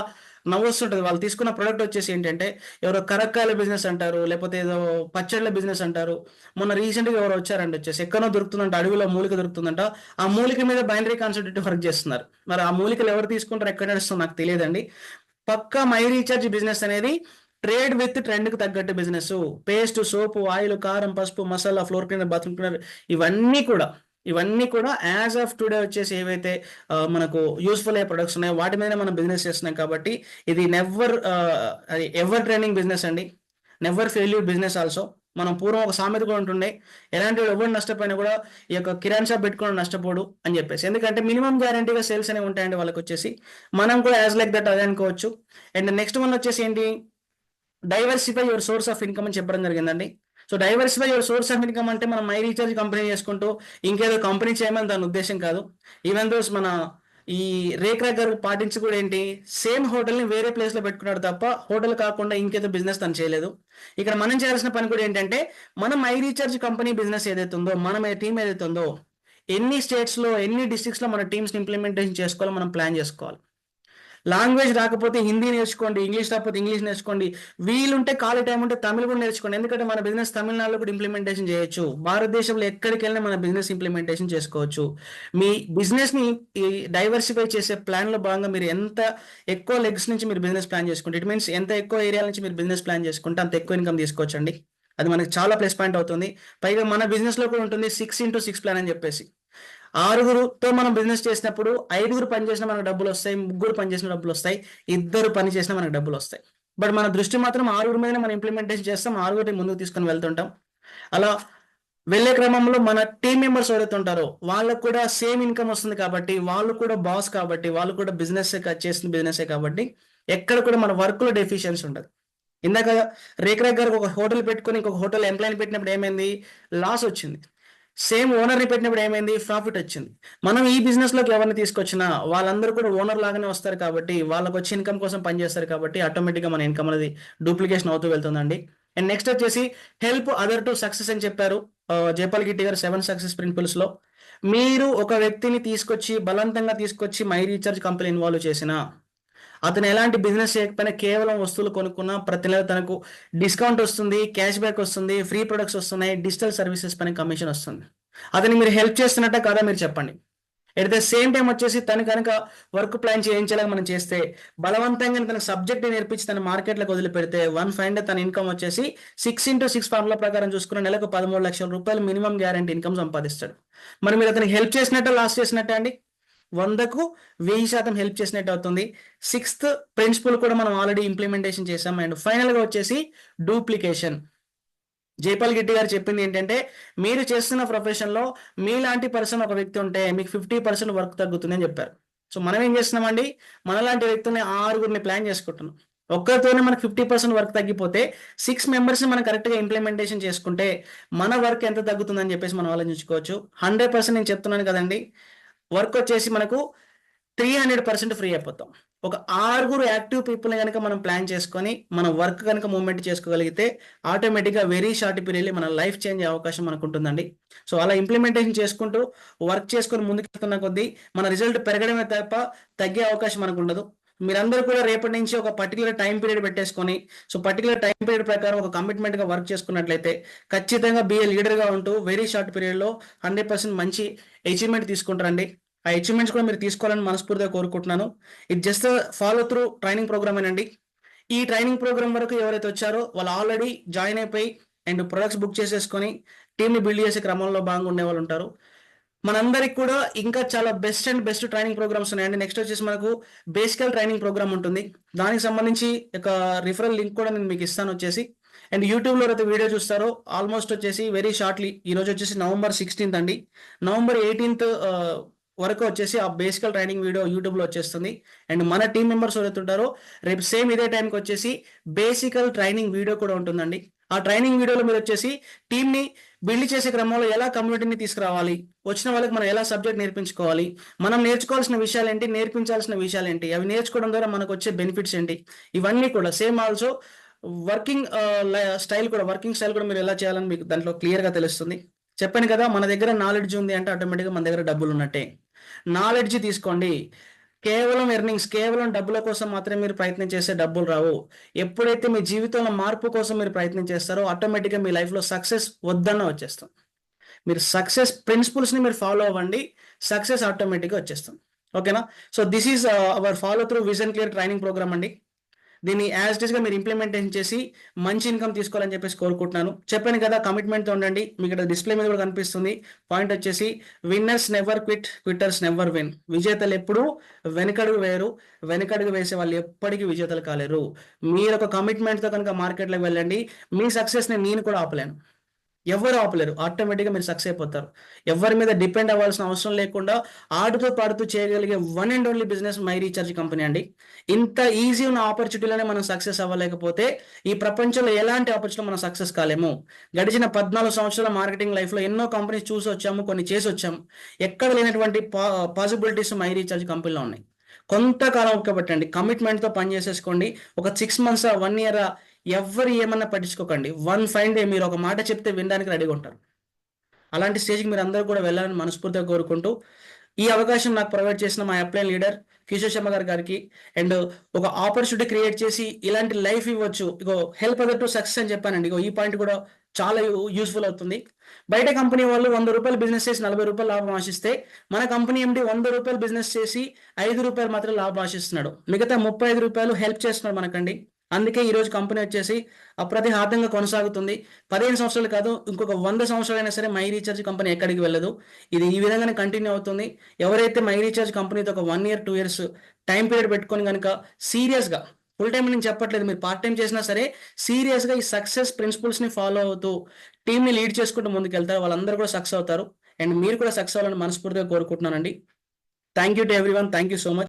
నవ్వు వస్తుంటుంది. వాళ్ళు తీసుకున్న ప్రోడక్ట్ వచ్చేసి ఏంటంటే ఎవరో కరక్కాయల బిజినెస్ అంటారు, లేకపోతే ఏదో పచ్చళ్ళ బిజినెస్ అంటారు. మొన్న రీసెంట్గా ఎవరు వచ్చారండి, వచ్చేసి ఎక్కడో దొరుకుతుందంట, అడవిలో మూలిక దొరుకుతుందంట, ఆ మూలిక మీద బైనరీ కాన్సెప్ట్ వర్క్ చేస్తున్నారు. మరి ఆ మూలికలు ఎవరు తీసుకుంటారు, ఎక్కడ నడుస్తుందో నాకు తెలియదండి. పక్కా మై రీఛార్జ్ బిజినెస్ అనేది ట్రేడ్ విత్ ట్రెండ్కి తగ్గట్టు బిజినెస్. పేస్ట్, సోపు, ఆయిల్, కారం, పసుపు, masala, floor cleaner, bathroom cleaner, ఇవన్నీ కూడా యాజ్ ఆఫ్ టుడే వచ్చేసి ఏవైతే మనకు యూస్ఫుల్ అయ్యే ప్రొడక్ట్స్ ఉన్నాయో వాటి మీద మనం బిజినెస్ చేస్తున్నాం కాబట్టి ఇది ఎవర్ ట్రెండింగ్ బిజినెస్ అండి, నెవర్ ఫెయిల్యూర్ బిజినెస్ ఆల్సో. మనం పూర్వం ఒక సామెత కూడా ఉంటుండే, ఎలాంటి ఎవరు నష్టపోయినా కూడా ఈ యొక్క కిరాణ్ షాప్ పెట్టుకోవడం నష్టపోడు అని చెప్పేసి. ఎందుకంటే మినిమం గ్యారంటీగా సేల్స్ అనేవి ఉంటాయండి వాళ్ళకి వచ్చేసి. మనం కూడా యాజ్ లైక్ దట్ అదే అనుకోవచ్చు. అండ్ నెక్స్ట్ వన్ వచ్చేసి ఏంటి, diversify your source of income అని చెప్పడం జరిగిందండి. So diversify your source of income అంటే మనం మై రీఛార్జ్ కంపెనీ చేసుకుంటూ ఇంకేదో కంపెనీ చేయమని దాని ఉద్దేశం కాదు. ఈవెన్ దోస్ మన ఈ రేఖా గారు పాటించి కూడా ఏంటి, సేమ్ హోటల్ని వేరే ప్లేస్లో పెట్టుకున్నాడు తప్ప హోటల్ కాకుండా ఇంకేదో బిజినెస్ తను చేయలేదు. ఇక్కడ మనం చేయాల్సిన పని కూడా ఏంటంటే మనం మై రీఛార్జ్ కంపెనీ బిజినెస్ ఏదైతే ఉందో, మన టీం ఏదైతే ఉందో, ఎన్ని స్టేట్స్లో ఎన్ని డిస్ట్రిక్ట్స్లో మన టీమ్స్ని ఇంప్లిమెంటేషన్ చేసుకోవాలో మనం ప్లాన్ చేసుకోవాలి. లాంగ్వేజ్ రాకపోతే హిందీ నేర్చుకోండి, ఇంగ్లీష్ రాకపోతే ఇంగ్లీష్ నేర్చుకోండి, వీలుంటే ఖాళీ టైం ఉంటే తమిళ కూడా నేర్చుకోండి. ఎందుకంటే మన బిజినెస్ తమిళనాడులో కూడా ఇంప్లిమెంటేషన్ చేయొచ్చు. భారతదేశంలో ఎక్కడికి వెళ్ళినా మన బిజినెస్ ఇంప్లిమెంటేషన్ చేసుకోవచ్చు. మీ బిజినెస్ని డైవర్సిఫై చేసే ప్లాన్లో భాగంగా మీరు ఎంత ఎక్కువ లెగ్స్ నుంచి మీరు బిజినెస్ ప్లాన్ చేసుకుంటే, ఇట్ మీన్స్ ఎంత ఎక్కువ ఏరియాల నుంచి మీరు బిజినెస్ ప్లాన్ చేసుకుంటే అంత ఎక్కువ ఇన్కమ్ తీసుకోవచ్చండి. అది మనకి చాలా ప్లస్ పాయింట్ అవుతుంది. పైగా మన బిజినెస్లో కూడా ఉంటుంది 6x6 ప్లాన్ అని చెప్పేసి. 6గురుతో మనం బిజినెస్ చేసినప్పుడు 5గురు పని చేసినా మనకు డబ్బులు వస్తాయి, 3గురు పని చేసిన డబ్బులు వస్తాయి, 2 పని చేసినా మనకు డబ్బులు వస్తాయి. బట్ మన దృష్టి మాత్రం 6గురు మీదనే మనం ఇంప్లిమెంటేషన్ చేస్తాం, 6గురిని ముందుకు తీసుకొని వెళ్తుంటాం. అలా వెళ్ళే క్రమంలో మన టీం మెంబర్స్ ఎవరైతే ఉంటారో వాళ్ళకు కూడా సేమ్ ఇన్కమ్ వస్తుంది కాబట్టి, వాళ్ళు కూడా బాస్ కాబట్టి, వాళ్ళు కూడా చేసిన బిజినెసే కాబట్టి ఎక్కడ కూడా మన వర్క్లో డెఫిషియన్సీ ఉండదు. ఇందాక రేఖ గారు ఒక హోటల్ పెట్టుకుని ఇంకొక హోటల్ ఎంప్లాయీని పెట్టినప్పుడు ఏమైంది, లాస్ వచ్చింది. సేమ్ ఓనర్ని పెట్టినప్పుడు ఏమైంది, ప్రాఫిట్ వచ్చింది. మనం ఈ బిజినెస్లోకి ఎవరిని తీసుకొచ్చినా వాళ్ళందరూ కూడా ఓనర్ లాగానే వస్తారు కాబట్టి, వాళ్ళకి వచ్చే ఇన్కమ్ కోసం పనిచేస్తారు కాబట్టి ఆటోమేటిక్గా మన ఇన్కమ్ అనేది డూప్లికేషన్ అవుతూ వెళ్తుందండి. అండ్ నెక్స్ట్ వచ్చేసి హెల్ప్ అదర్ టు సక్సెస్ అని చెప్పారు జైపాల్ గిట్టి గారు 7 సక్సెస్ ప్రిన్సిపల్స్లో. మీరు ఒక వ్యక్తిని బలవంతంగా తీసుకొచ్చి మై రీఛార్జ్ కంపెనీ ఇన్వాల్వ్ చేసినా, అతను ఎలాంటి బిజినెస్ చేయకపోయినా కేవలం వస్తువులు కొనుక్కున్నా ప్రతి నెల తనకు డిస్కౌంట్ వస్తుంది, క్యాష్ బ్యాక్ వస్తుంది, ఫ్రీ ప్రొడక్ట్స్ వస్తున్నాయి, డిజిటల్ సర్వీసెస్ పైన కమిషన్ వస్తుంది. అతనికి మీరు హెల్ప్ చేస్తున్నట్టే కాదా మీరు చెప్పండి. ఎట్ ద సేమ్ టైం వచ్చేసి తను కనుక వర్క్ ప్లాన్ చేయించేలాగా మనం చేస్తే, బలవంతంగా తన సబ్జెక్ట్ నేర్పించి తన మార్కెట్లోకి వదిలిపెడితే 1 ఫైండ్ తన ఇన్కమ్ వచ్చేసి 6x6 ఫార్ములా ప్రకారం చూసుకున్న నెలకు 13 లక్షల రూపాయలు మినిమం గ్యారంటీ ఇన్కమ్ సంపాదిస్తాడు. మరి మీరు అతనికి హెల్ప్ చేసినట్టే లాస్ చేసినట్టే అండి. 100కు 1000% హెల్ప్ చేసినట్టు అవుతుంది. 6th ప్రిన్సిపల్ కూడా మనం ఆల్రెడీ ఇంప్లిమెంటేషన్ చేసాం. అండ్ ఫైనల్గా వచ్చేసి డూప్లికేషన్. జైపాల్ రెడ్డి గారు చెప్పింది ఏంటంటే, మీరు చేస్తున్న ప్రొఫెషన్లో మీలాంటి పర్సన్ ఒక వ్యక్తి ఉంటే మీకు 50% వర్క్ తగ్గుతుంది అని చెప్పారు. సో మనం ఏం చేస్తున్నామండి, మనలాంటి వ్యక్తుల్ని 6గురిని ప్లాన్ చేసుకుంటున్నాం. ఒక్కరితోనే మనకు 50% వర్క్ తగ్గిపోతే 6 మెంబర్స్ని మనం కరెక్ట్గా ఇంప్లిమెంటేషన్ చేసుకుంటే మన వర్క్ ఎంత తగ్గుతుందని చెప్పేసి మనం ఆలోచించుకోవచ్చు. 100% నేను చెప్తున్నాను కదండి, వర్క్ వచ్చేసి మనకు 300% ఫ్రీ అయిపోతాం. ఒక 6గురు యాక్టివ్ పీపుల్ని కనుక మనం ప్లాన్ చేసుకొని మన వర్క్ కనుక మూవ్మెంట్ చేసుకోగలిగితే ఆటోమేటిక్గా వెరీ షార్ట్ పీరియడ్లో మన లైఫ్ చేంజ్ అయ్యే అవకాశం మనకు ఉంటుందండి. సో అలా ఇంప్లిమెంటేషన్ చేసుకుంటూ వర్క్ చేసుకొని ముందుకెళ్తున్న కొద్దీ మన రిజల్ట్ పెరగడమే తప్ప తగ్గే అవకాశం మనకు ఉండదు. మీరందరూ కూడా రేపటి నుంచి ఒక పర్టికులర్ టైం పీరియడ్ పెట్టేసుకొని, సో పర్టికులర్ టైం పీరియడ్ ప్రకారం ఒక కమిట్మెంట్గా వర్క్ చేసుకున్నట్లయితే ఖచ్చితంగా బిఏ లీడర్గా ఉంటూ వెరీ షార్ట్ పీరియడ్లో 100% మంచి అచీవ్మెంట్ తీసుకుంటారండి. ఆ అచీవ్మెంట్స్ కూడా మీరు తీసుకోవాలని మనస్ఫూర్తిగా కోరుకుంటున్నాను. ఇది just follow through training program ఏనండి. ఈ ట్రైనింగ్ ప్రోగ్రామ్ వరకు ఎవరైతే వచ్చారో వాళ్ళు ఆల్రెడీ జాయిన్ అయిపోయి అండ్ ప్రొడక్ట్స్ బుక్ చేసేసుకొని టీమ్ని బిల్డ్ చేసే క్రమంలో బాగా ఉండే వాళ్ళు ఉంటారు. మనందరికి కూడా ఇంకా చాలా బెస్ట్ ట్రైనింగ్ ప్రోగ్రామ్స్ ఉన్నాయండి. నెక్స్ట్ వచ్చేసి మనకు బేసికల్ ట్రైనింగ్ ప్రోగ్రామ్ ఉంటుంది. దానికి సంబంధించి ఒక రిఫరల్ లింక్ కూడా నేను మీకు ఇస్తాను వచ్చేసి. అండ్ యూట్యూబ్లో అయితే వీడియో చూస్తారో ఆల్మోస్ట్ వచ్చేసి వెరీ షార్ట్లీ, ఈరోజు వచ్చేసి November 16th అండి, November 18th వరకు వచ్చేసి ఆ బేసికల్ ట్రైనింగ్ వీడియో యూట్యూబ్లో వచ్చేస్తుంది. అండ్ మన టీం మెంబర్స్ ఎవరైతే ఉంటారో రేపు సేమ్ ఇదే టైంకి వచ్చేసి బేసికల్ ట్రైనింగ్ వీడియో కూడా ఉంటుందండి. ఆ ట్రైనింగ్ వీడియోలో మీరు వచ్చేసి టీంని బిల్డ్ చేసే క్రమంలో ఎలా కమ్యూనిటీని తీసుకురావాలి, వచ్చిన వాళ్ళకి మనం ఎలా సబ్జెక్ట్ నేర్పించుకోవాలి, మనం నేర్చుకోవాల్సిన విషయాలు ఏంటి, నేర్పించాల్సిన విషయాలు ఏంటి, అవి నేర్చుకోవడం ద్వారా మనకు వచ్చే బెనిఫిట్స్ ఏంటి, ఇవన్నీ కూడా సేమ్ ఆల్సో వర్కింగ్ స్టైల్ కూడా మీరు ఎలా చేయాలని మీకు దాంట్లో క్లియర్గా తెలుస్తుంది. చెప్పాను కదా, మన దగ్గర నాలెడ్జ్ ఉంది అంటే ఆటోమేటిక్గా మన దగ్గర డబ్బులు ఉన్నట్టే. నాలెడ్జ్ తీసుకోండి. కేవలం ఎర్నింగ్స్, కేవలం డబ్బుల కోసం మాత్రమే మీరు ప్రయత్నం చేస్తే డబ్బులు రావు. ఎప్పుడైతే మీ జీవితంలో మార్పు కోసం మీరు ప్రయత్నం చేస్తారో ఆటోమేటిక్గా మీ లైఫ్లో సక్సెస్ వద్దన్న వచ్చేస్తాం. మీరు సక్సెస్ ప్రిన్సిపల్స్ని మీరు ఫాలో అవ్వండి, సక్సెస్ ఆటోమేటిక్గా వచ్చేస్తాం. ఓకేనా? So this is our follow through vision clear training program అండి. దీన్ని యాజ్ ఇట్ ఈస్గా మీరు ఇంప్లిమెంటేషన్ చేసి మంచి ఇన్కమ్ తీసుకోవాలని చెప్పేసి కోరుకుంటున్నాను. చెప్పాను కదా, కమిట్మెంట్తో ఉండండి. మీకు ఇక్కడ డిస్ప్లే మీద కూడా కనిపిస్తుంది పాయింట్ వచ్చేసి, winners never quit, quitters never win. విజేతలు ఎప్పుడు వెనకడుగు వేయరు, వెనకడుగు వేసే వాళ్ళు ఎప్పటికీ విజేతలు కాలేరు. మీరు ఒక కమిట్మెంట్తో కనుక మార్కెట్లోకి వెళ్ళండి, మీ సక్సెస్ని నేను కూడా ఆపలేను, ఎవరు ఆపలేరు. ఆటోమేటిక్గా మీరు సక్సెస్ అయిపోతారు. ఎవరి మీద డిపెండ్ అవ్వాల్సిన అవసరం లేకుండా ఆడుతూ పాడుతూ చేయగలిగే one and only business my recharge company అండి. ఇంత ఈజీ ఉన్న ఆపర్చునిటీలోనే మనం సక్సెస్ అవ్వలేకపోతే ఈ ప్రపంచంలో ఎలాంటి ఆపర్చునిటీ మనం సక్సెస్ కాలేము. గడిచిన 14 సంవత్సరాల మార్కెటింగ్ లైఫ్లో ఎన్నో కంపెనీస్ చూసి వచ్చాము, కొన్ని చేసి వచ్చాము. ఎక్కడ లేనటువంటి పాసిబిలిటీస్ మై రీఛార్జ్ కంపెనీలో ఉన్నాయి. కొంతకాలం ఒక్కబట్టండి, కమిట్మెంట్తో పని చేసేసుకోండి. ఒక 6 months 1 year ఎవరు ఏమన్నా పట్టించుకోకండి. 1 ఫైండ్ మీరు ఒక మాట చెప్తే వినడానికి రెడీగా ఉంటారు. అలాంటి స్టేజ్కి మీరు అందరూ కూడా వెళ్ళాలని మనస్ఫూర్తిగా కోరుకుంటూ, ఈ అవకాశం నాకు ప్రొవైడ్ చేసిన మా అప్లైన్ లీడర్ కిషోర్ శర్మ గారికి అండ్ ఒక ఆపర్చునిటీ క్రియేట్ చేసి ఇలాంటి లైఫ్ ఇవ్వచ్చు, ఇగో హెల్ప్ అదర్ టు సక్సెస్ అని చెప్పానండి. ఇగో ఈ పాయింట్ కూడా చాలా యూస్ఫుల్ అవుతుంది. బయట కంపెనీ వాళ్ళు 100 రూపాయలు బిజినెస్ చేసి 40 రూపాయలు లాభం ఆశిస్తే, మన కంపెనీ ఎండి 100 రూపాయలు బిజినెస్ చేసి 5 రూపాయలు మాత్రం లాభం ఆశిస్తున్నాడు. మిగతా 35 రూపాయలు హెల్ప్ చేస్తున్నాడు మనకండి. అందుకే ఈరోజు కంపెనీ వచ్చేసి అప్రతిహాతంగా కొనసాగుతుంది. 15 సంవత్సరాలు కాదు, ఇంకొక 100 సంవత్సరాలైనా సరే మై రీఛార్జ్ కంపెనీ ఎక్కడికి వెళ్ళదు. ఇది ఈ విధంగానే కంటిన్యూ అవుతుంది. ఎవరైతే మై రీఛార్జ్ కంపెనీతో ఒక 1 year 2 years టైం పీరియడ్ పెట్టుకొని కనుక సీరియస్గా, ఫుల్ టైం నేను చెప్పట్లేదు, మీరు పార్ట్ టైం చేసినా సరే సీరియస్గా ఈ సక్సెస్ ప్రిన్సిపల్స్ని ఫాలో అవుతూ టీంని లీడ్ చేసుకుంటూ ముందుకెళ్తారు, వాళ్ళందరూ కూడా సక్సెస్ అవుతారు. అండ్ మీరు కూడా సక్సెస్ అవ్వాలని మనస్ఫూర్తిగా కోరుకుంటున్నానండి. Thank you to everyone. Thank you so much.